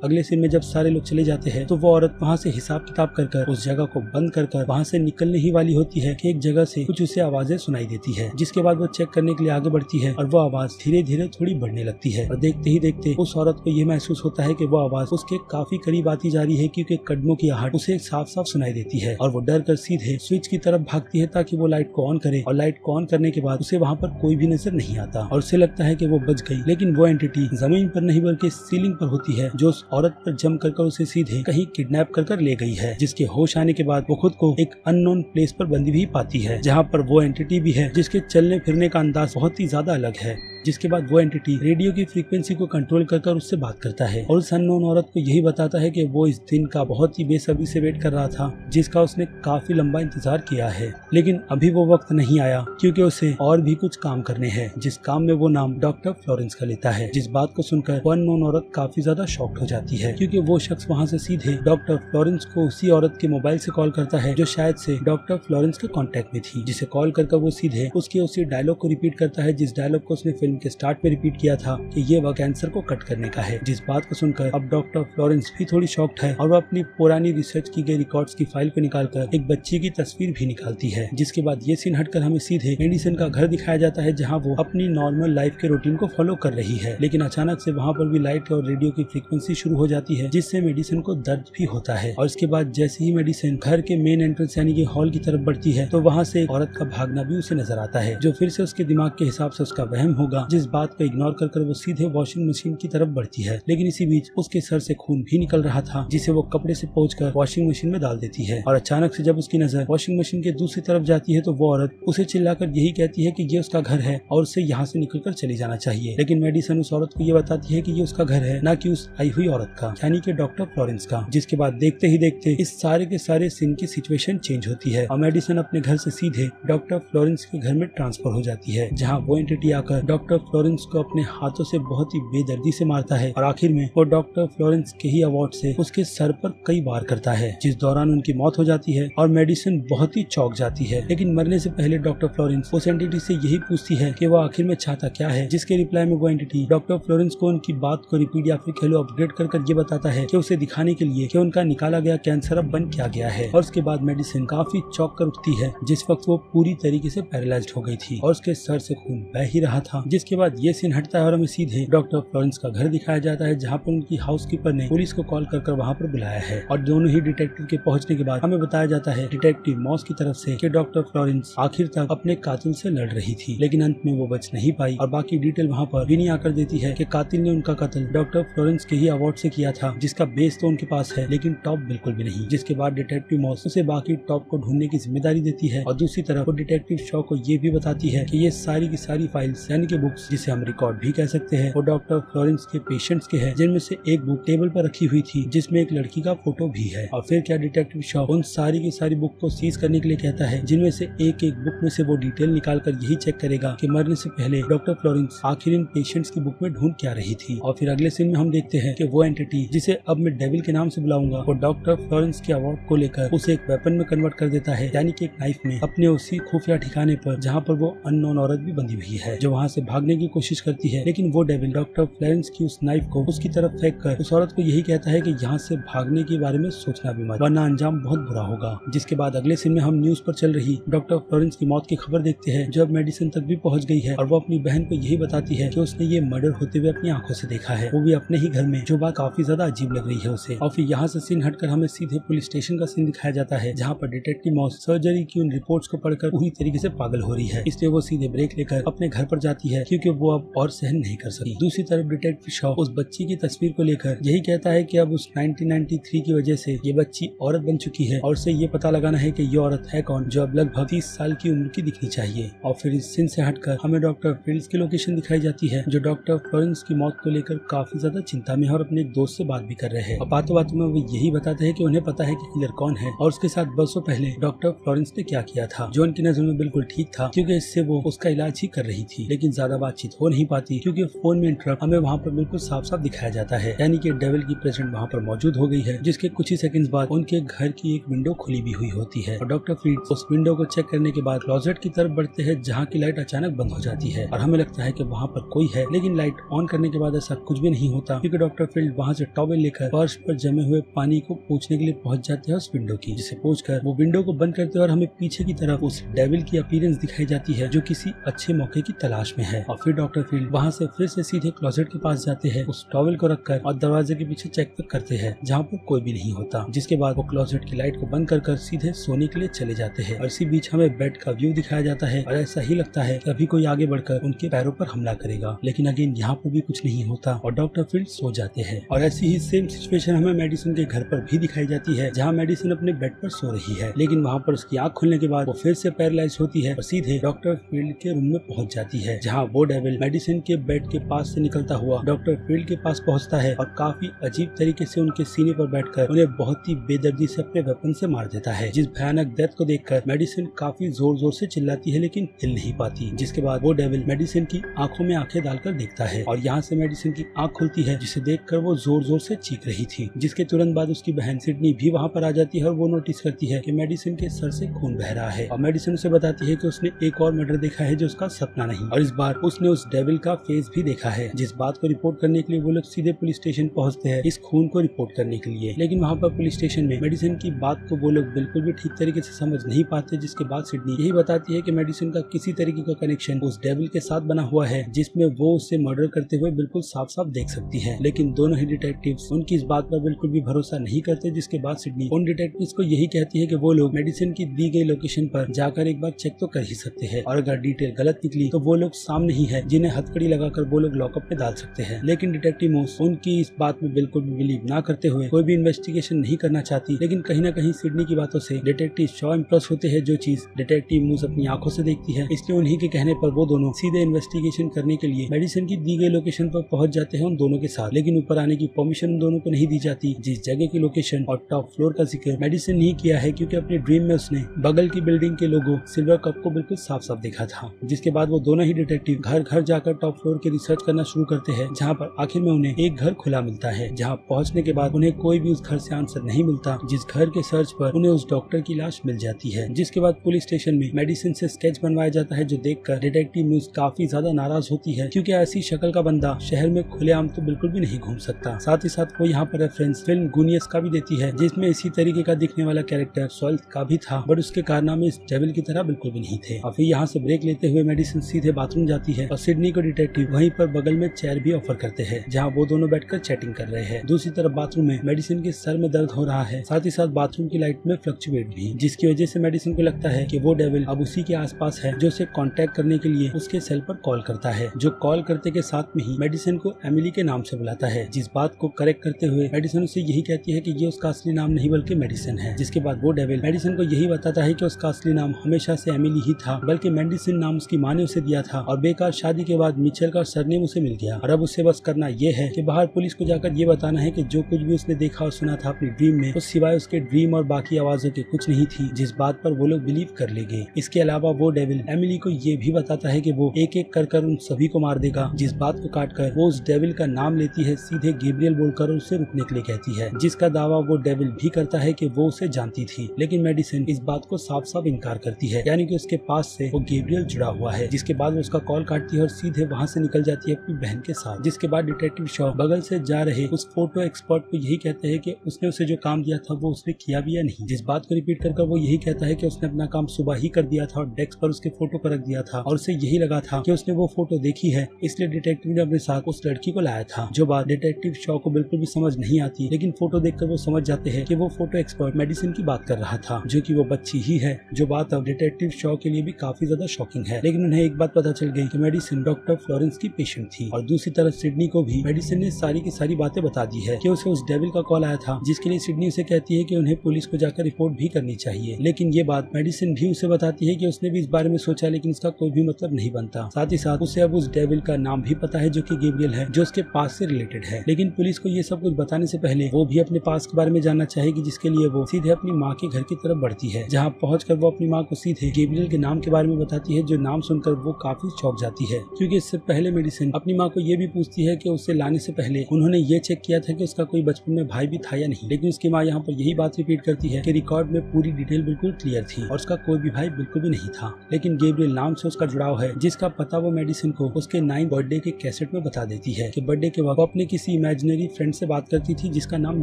अगले सीन में जब सारे लोग चले जाते हैं तो वो औरत वहाँ से हिसाब किताब कर उस जगह को बंद कर वहाँ से निकलने ही वाली होती है कि एक जगह से कुछ उसे आवाजें सुनाई देती है, जिसके बाद वो चेक करने के लिए आगे बढ़ती है और वो आवाज धीरे धीरे थोड़ी बढ़ने लगती है और देखते ही देखते उस औरत को ये महसूस होता है कि वो आवाज उसके काफी करीब आती जा रही है, क्योंकि कदमों की आहट उसे साफ साफ सुनाई देती है और वो डर कर सीधे स्विच की तरफ भागती है ताकि वो लाइट को ऑन करे। और लाइट को ऑन करने के बाद उसे वहाँ पर कोई भी नजर नहीं आता और उसे लगता है कि वो बच गई, लेकिन वो एंटिटी जमीन पर नहीं बल्कि सीलिंग पर होती है, जो उस औरत पर जम कर उसे सीधे कहीं किडनैप कर ले गई है। जिसके होश आने के बाद वो खुद को एक अननोन प्लेस पर बंदी भी पाती है, जहाँ पर वो एंटिटी भी है जिसके चलने फिरने का अंदाज बहुत ही ज्यादा अलग है। जिसके बाद वो एंटिटी रेडियो की फ्रीक्वेंसी को कंट्रोल कर उससे बात करता है और उस अननोन औरत को यही बताता है कि वो इस दिन का बहुत ही बेसब्री से वेट कर रहा था, जिसका उसने काफी लंबा इंतजार किया है, लेकिन अभी वो वक्त नहीं आया, क्योंकि उसे और भी कुछ काम करने हैं, जिस काम में वो नाम डॉक्टर फ्लोरेंस का लेता है। जिस बात को सुनकर वो अननोन औरत काफी ज्यादा शॉक्ड हो जाती है, क्योंकि वो शख्स वहाँ से सीधे डॉक्टर फ्लोरेंस को उसी औरत के मोबाइल से कॉल करता है, जो शायद से डॉक्टर फ्लोरेंस के कॉन्टेक्ट में थी, जिसे कॉल कर वो सीधे उसके उसी डायलॉग को रिपीट करता है, जिस डायलॉग को उसने फिल्म के स्टार्ट में रिपीट किया था कि ये वह कैंसर को कट करने का है। जिस बात को सुनकर अब डॉक्टर फ्लोरेंस भी थोड़ी शॉक्ड है और वो अपनी पुरानी रिसर्च की गई रिकॉर्ड्स की फाइल को निकालकर एक बच्चे की तस्वीर भी निकालती है। जिसके बाद ये सीन हटकर हमें सीधे मेडिसन का घर दिखाया जाता है, जहाँ वो अपनी नॉर्मल लाइफ के रूटीन को फॉलो कर रही है, लेकिन अचानक से वहाँ पर भी लाइट और रेडियो की फ्रीक्वेंसी शुरू हो जाती है, जिससे मेडिसन को दर्द भी होता है। और इसके बाद जैसे ही मेडिसन घर के मेन एंट्रेंस यानी कि हॉल की तरफ बढ़ती है तो वहाँ से एक औरत का भागना भी उसे नजर आता है, जो फिर से उसके दिमाग के हिसाब से उसका वहम होगा। जिस बात को इग्नोर कर वो सीधे वॉशिंग मशीन की तरफ बढ़ती है, लेकिन इसी बीच उसके सर से खून भी निकल रहा था, जिसे वो कपड़े से पोंछकर वॉशिंग मशीन में डाल देती है। और अचानक से जब उसकी नजर वॉशिंग मशीन के दूसरी तरफ जाती है तो वो औरत उसे चिल्लाकर यही कहती है कि ये उसका घर है और उसे यहाँ से निकलकर चली जाना चाहिए। लेकिन मेडिसन उस औरत को ये बताती है कि ये उसका घर है, न कि उस आई हुई औरत का, यानी कि डॉक्टर फ्लोरेंस का। जिसके बाद देखते ही देखते इस सारे के सारे सीन की सिचुएशन चेंज होती है और मेडिसन अपने घर से सीधे डॉक्टर फ्लोरेंस के घर में ट्रांसफर हो जाती है, जहाँ वो एंटिटी आकर डॉक्टर फ्लोरेंस को अपने हाथों से बहुत ही बेदर्दी से मारता है और आखिर में वो डॉक्टर फ्लोरेंस के ही अवार्ड से उसके सर पर कई बार करता है, जिस दौरान उनकी मौत हो जाती है और मेडिसन बहुत ही चौंक जाती है। लेकिन मरने से पहले डॉक्टर फ्लोरेंस उस एंटिटी से यही पूछती है कि वो आखिर में चाहता क्या है, जिसके रिप्लाई में वो एंटिटी डॉक्टर फ्लोरेंस को उनकी बात को रिपीट या फिर खेलो अपग्रेड कर ये बताता है कि उसे दिखाने के लिए कि उनका निकाला गया कैंसर अब बन क्या गया है। और उसके बाद मेडिसन काफी चौंक कर उठती है, जिस वक्त वो पूरी तरीके से पैरालाइज्ड हो गई थी और उसके सर से खून बह ही रहा था। जिसके बाद ये सीन हटता है और हमें सीधे डॉक्टर फ्लोरेंस का घर दिखाया जाता है, जहाँ पर उनकी हाउसकीपर ने पुलिस को कॉल कर वहाँ पर बुलाया है। और दोनों ही डिटेक्टिव के पहुँचने के बाद हमें बताया जाता है डिटेक्टिव मॉस की तरफ से कि डॉक्टर फ्लोरेंस आखिर तक अपने कातिल से लड़ रही थी, लेकिन अंत में वो बच नहीं पाई। और बाकी डिटेल वहाँ पर विनी आकर देती है कि कातिल ने उनका कत्ल डॉक्टर फ्लोरेंस के ही अवार्ड से किया था, जिसका बेस तो उनके पास है लेकिन टॉप बिल्कुल भी नहीं। जिसके बाद डिटेक्टिव मॉस उसे बाकी टॉप को ढूंढने की जिम्मेदारी देती है और दूसरी तरफ वो डिटेक्टिव शॉ को ये भी बताती है कि ये सारी की सारी फाइल्स यानी कि बुक्स, जिसे हम रिकॉर्ड भी कह सकते हैं, वो डॉक्टर फ्लोरेंस के पेशेंट्स के हैं, जिनमें से एक बुक टेबल पर रखी हुई थी जिसमें एक लड़की का फोटो भी है। और फिर क्या डिटेक्टिव शॉ उन सारी की सारी बुक को सीज करने के लिए कहता है, जिनमें से एक एक बुक में से वो डिटेल निकाल कर यही चेक करेगा कि मरने से पहले डॉक्टर फ्लोरेंस आखिर इन पेशेंट्स की बुक में ढूंढ क्या रही थी। और फिर अगले सीन में हम देखते हैं कि वो एंटिटी, जिसे अब मैं डेविल के नाम से बुलाऊंगा, वो डॉक्टर फ्लोरेंस के अवार्ड को लेकर उसे एक वेपन में कन्वर्ट कर देता है, यानी कि एक नाइफ में, अपने उसी खुफिया ठिकाने पर जहाँ पर वो अननोन औरत भी बंधी हुई है, जो वहाँ से भाग भागने की कोशिश करती है, लेकिन वो डेविल डॉक्टर फ्लोरेंस की उस नाइफ को उसकी तरफ फेंक कर उस औरत को यही कहता है कि यहाँ से भागने के बारे में सोचना भी मत, वरना अंजाम बहुत बुरा होगा। जिसके बाद अगले सीन में हम न्यूज पर चल रही डॉक्टर फ्लोरेंस की मौत की खबर देखते हैं, जो अब मेडिसिन तक भी पहुंच गई है और वो अपनी बहन को यही बताती है कि उसने ये मर्डर होते हुए अपनी आंखों से देखा है, वो भी अपने ही घर में, जो बात काफी ज्यादा अजीब लग रही है उसे। और फिर यहाँ से सीन हटकर हमें सीधे पुलिस स्टेशन का सीन दिखाया जाता है, जहाँ पर डिटेक्टिव मॉस सर्जरी की उन रिपोर्ट्स को पढ़कर पूरी तरीके से पागल हो रही है, इसलिए वो सीधे ब्रेक लेकर अपने घर पर जाती है, क्योंकि वो अब और सहन नहीं कर सकती। दूसरी तरफ डिटेक्टिव शॉ उस बच्ची की तस्वीर को लेकर यही कहता है कि अब उस 1993 की वजह से ये बच्ची औरत बन चुकी है और उसे ये पता लगाना है कि ये औरत है कौन, जो अब लगभग 30 साल की उम्र की दिखनी चाहिए। और फिर इस सीन से हटकर हमें डॉक्टर फील्ड्स की लोकेशन दिखाई जाती है, जो डॉक्टर फ्लोरेंस की मौत को लेकर काफी ज्यादा चिंता में है और अपने एक दोस्त से बात भी कर रहे हैं। और बातों बातों में वो यही बताते हैं कि उन्हें पता है कि किलर कौन है और उसके साथ बरसों पहले डॉक्टर फ्लोरेंस ने क्या किया था, जो उनकी नजर में बिल्कुल ठीक था, क्योंकि इससे वो उसका इलाज ही कर रही थी। लेकिन ज्यादा बातचीत हो नहीं पाती, क्योंकि फोन में इंटरप्ट हमें वहाँ पर बिल्कुल साफ साफ दिखाया जाता है, यानी कि डेविल की प्रेजेंट वहाँ पर मौजूद हो गई है, जिसके कुछ ही सेकंड्स बाद उनके घर की एक विंडो खुली भी हुई होती है और डॉक्टर फ्रीड्स उस विंडो को चेक करने के बाद क्लोजेट की तरफ बढ़ते हैं, जहाँ की लाइट अचानक बंद हो जाती है और हमें लगता है कि वहाँ पर कोई है, लेकिन लाइट ऑन करने के बाद ऐसा कुछ भी नहीं होता, क्योंकि डॉक्टर फील्ड वहाँ से टॉवेल लेकर फर्श पर जमे हुए पानी को पोंछने के लिए पहुंच जाते हैं उस विंडो की, जिसे पोंछकर वो विंडो को बंद करते हैं और हमें पीछे की तरफ उस डेविल की अपीयरेंस दिखाई जाती है, जो किसी अच्छे मौके की तलाश में है। और फिर डॉक्टर फील्ड वहाँ से फिर से सीधे क्लोजेट के पास जाते हैं, उस टॉवेल को रखकर और दरवाजे के पीछे चेक तक करते हैं, जहाँ पर कोई भी नहीं होता। जिसके बाद वो क्लोजेट की लाइट को बंद कर सीधे सोने के लिए चले जाते हैं और इसी बीच हमें बेड का व्यू दिखाया जाता है और ऐसा ही लगता है कि अभी कोई आगे बढ़कर उनके पैरों पर हमला करेगा, लेकिन अगेन यहाँ पर भी कुछ नहीं होता और डॉक्टर फील्ड सो जाते हैं। और ऐसी ही सेम सिचुएशन हमें मेडिसिन के घर पर भी दिखाई जाती है, जहाँ मेडिसिन अपने बेड पर सो रही है, लेकिन वहाँ पर उसकी आँख खुलने के बाद वो फिर से पैरालाइज होती है और सीधे डॉक्टर फील्ड के रूम में पहुंच जाती है, जहाँ वो डेविल मेडिसिन के बेड के पास से निकलता हुआ डॉक्टर फील्ड के पास पहुंचता है और काफी अजीब तरीके से उनके सीने पर बैठकर उन्हें बहुत ही बेदर्दी से अपने वेपन से मार देता है। जिस भयानक डेथ को देखकर मेडिसिन काफी जोर जोर से चिल्लाती है, लेकिन हिल नहीं पाती। जिसके बाद वो डेविल मेडिसिन की आंखों में आंखें डालकर देखता है और यहाँ से मेडिसिन की आंख खुलती है, जिसे देखकर वो जोर जोर से चीख रही थी। जिसके तुरंत बाद उसकी बहन सिडनी भी वहाँ पर आ जाती है और वो नोटिस करती है कि मेडिसिन के सर से खून बह रहा है और मेडिसिन उसे बताती है कि उसने एक और मर्डर देखा है, जो उसका सपना नहीं, और इस बार उसने उस डेविल का फेस भी देखा है। जिस बात को रिपोर्ट करने के लिए वो लोग सीधे पुलिस स्टेशन पहुँचते हैं इस खून को रिपोर्ट करने के लिए, लेकिन वहाँ पर पुलिस स्टेशन में मेडिसिन की बात को वो लोग बिल्कुल भी ठीक तरीके से समझ नहीं पाते। जिसके बाद सिडनी यही बताती है कि मेडिसिन का किसी तरीके का कनेक्शन उस डेविल के साथ बना हुआ है, जिसमें वो उसे मर्डर करते हुए बिल्कुल साफ साफ देख सकती है। लेकिन दोनों ही डिटेक्टिव्स उनकी इस बात पर बिल्कुल भी भरोसा नहीं करते। जिसके बाद सिडनी उन डिटेक्टिव्स को यही कहती है कि वो लोग मेडिसिन की दी गई लोकेशन पर जाकर एक बार चेक तो कर ही सकते हैं, और अगर डिटेल गलत निकली तो वो लोग सामने ही है, जिन्हें हथकड़ी लगाकर वो लोग लॉकअप में डाल सकते हैं। लेकिन डिटेक्टिव मोस उनकी इस बात में बिल्कुल भी बिलीव ना करते हुए कोई भी इन्वेस्टिगेशन नहीं करना चाहती, लेकिन कहीं ना कहीं सिडनी की बातों से डिटेक्टिव शॉ इम्प्रेस होते हैं, जो चीज डिटेक्टिव मूस अपनी आंखों से देखती है। इसलिए उन्हीं के कहने पर वो दोनों सीधे इन्वेस्टिगेशन करने के लिए मेडिसिन की दी गई लोकेशन पर पहुंच जाते हैं उन दोनों के साथ, लेकिन ऊपर आने की परमिशन उन दोनों को नहीं दी जाती। जिस जगह की लोकेशन और टॉप फ्लोर का जिक्र मेडिसिन नहीं किया है, क्योंकि अपने ड्रीम में उसने बगल की बिल्डिंग के लोगो सिल्वर कप को बिल्कुल साफ साफ देखा था। जिसके बाद वो दोनों ही डिटेक्टिव घर घर जाकर टॉप फ्लोर की रिसर्च करना शुरू करते हैं, जहाँ पर आखिर में उन्हें एक घर खुला मिलता है, जहाँ पहुँचने के बाद उन्हें कोई भी उस घर से आंसर नहीं मिलता। जिस घर के सर्च पर उन्हें उस डॉक्टर की लाश मिल जाती है। जिसके बाद पुलिस स्टेशन में मेडिसिन से स्केच बनवाया जाता है, जो देखकर डिटेक्टिव न्यूज काफी ज्यादा नाराज होती है, क्योंकि ऐसी शक्ल का बंदा शहर में खुलेआम तो बिल्कुल भी नहीं घूम सकता। साथ ही साथ वो यहाँ पर रेफरेंस फिल्म गूनियस का भी देती है, जिसमें इसी तरीके का दिखने वाला कैरेक्टर सॉल्ट का भी था, बट उसके कारनामे इस डेविल की तरह बिल्कुल भी नहीं थे। और फिर यहाँ से ब्रेक लेते हुए मेडिसिन सीधे बाथरूम जाती है और सिडनी को डिटेक्टिव वहीं पर बगल में चेयर भी ऑफर करते हैं, जहाँ वो दोनों बैठकर चैटिंग कर रहे हैं। दूसरी तरफ बाथरूम में मेडिसिन के सर में दर्द हो रहा है, साथ ही साथ बाथरूम की लाइट में फ्लक्चुएट भी, जिसकी वजह से मेडिसिन को लगता है कि वो डेविल अब उसी के आसपास है, जो उसे कांटेक्ट करने के लिए उसके सेल पर कॉल करता है, जो कॉल करते के साथ में ही मेडिसिन को एमिली के नाम से बुलाता है। जिस बात को करेक्ट करते हुए मेडिसिन उसे यही कहती है कि ये उसका असली नाम नहीं बल्कि मेडिसिन है। जिसके बाद वो डेविल मेडिसिन को यही बताता है कि उसका असली नाम हमेशा से एमिली ही था, बल्कि मेडिसिन नाम उसकी माँ ने उसे दिया था, और बेकार शादी के बाद मिचेल का सरनेम उसे मिल गया, और अब उसे बस करना ये है कि बाहर पुलिस को जाकर ये बताना है कि जो कुछ भी उसने देखा और सुना था अपनी ड्रीम में, उस सिवाय उसके ड्रीम और बाकी आवाजों के कुछ नहीं थी, जिस बात पर वो लोग बिलीव कर लेंगे। इसके अलावा वो डेविल एमिली को ये भी बताता है कि वो एक एक कर उन सभी को मार देगा। जिस बात को काटकर वो उस डेविल का नाम लेती है, सीधे गैब्रियल बोलकर उसे रुकने के लिए कहती है, जिसका दावा वो डेविल भी करता है कि वो उसे जानती थी। लेकिन मेडिसिन इस बात को साफ साफ इनकार करती है, यानी कि उसके पास से वो गैब्रियल जुड़ा हुआ है। जिसके बाद वो उसका कॉल काटती है और सीधे वहाँ से निकल जाती है अपनी बहन के साथ। जिसके बाद डिटेक्टिव शॉ बगल से जा रहे उस फोटो एक्सपर्ट को यही कहते हैं कि उसने उसे जो काम दिया था वो उसने किया भी या नहीं। जिस बात को रिपीट कर वो यही कहता है कि उसने अपना काम सुबह ही कर दिया था और डेस्क पर उसके फोटो को रख दिया था और उसे यही लगा था कि उसने वो फोटो देखी है, इसलिए डिटेक्टिव ने अपने साथ उस लड़की को लाया था। जो बात डिटेक्टिव शॉ को बिल्कुल भी समझ नहीं आती, लेकिन फोटो देखकर वो समझ जाते हैं कि वो फोटो एक्सपर्ट मेडिसिन की बात कर रहा था, जो कि वो बच्ची ही है। जो बात अब डिटेक्टिव शॉ के लिए भी काफी ज्यादा शॉकिंग है, लेकिन उन्हें एक बात पता चल गई कि मेडिसिन डॉक्टर फ्लोरेंस की पेशेंट थी। और दूसरी तरफ सिडनी को भी मेडिसिन ने सारी की सारी बातें बता दी है कि उसे उस डेविल का कॉल आया था, जिसके लिए सिडनी उसे कहती है कि उन्हें पुलिस को जाकर रिपोर्ट भी करनी चाहिए। लेकिन ये बात मेडिसिन भी उसे बताती है कि उसने भी इस बारे में सोचा, लेकिन इसका कोई भी मतलब नहीं बनता। साथ ही साथ उसे अब उस डेविल का नाम भी पता है, जो कि गैब्रियल है, जो उसके पास से रिलेटेड है। लेकिन पुलिस को ये सब कुछ बताने से पहले वो भी अपने पास के बारे में जानना चाहेगी, जिसके लिए वो सीधे अपनी माँ के घर की तरफ बढ़ती है, जहाँ पहुंचकर वो अपनी माँ को सीधे गैब्रियल के नाम के बारे में बताती है, जो नाम सुनकर वो काफी चौंक जाती है, क्योंकि इससे पहले मेडिसिन अपनी माँ को ये भी पूछती है कि उसे लाने से पहले उन्होंने ये चेक किया था कि उसका कोई बचपन में भाई भी था या नहीं। लेकिन उसकी माँ यहाँ पर यही बात रिपीट करती है कि रिकॉर्ड में पूरी डिटेल बिल्कुल क्लियर थी और उसका कोई भी भाई बिल्कुल भी नहीं था। लेकिन गैब्रियल नाम से उसका जुड़ाव है, जिसका पता वो मेडिसिन को उसके 9th बर्थडे के कैसेट में बता देती है कि बर्थडे के वक्त वो अपने किसी इमेजिनरी फ्रेंड से बात करती थी, जिसका नाम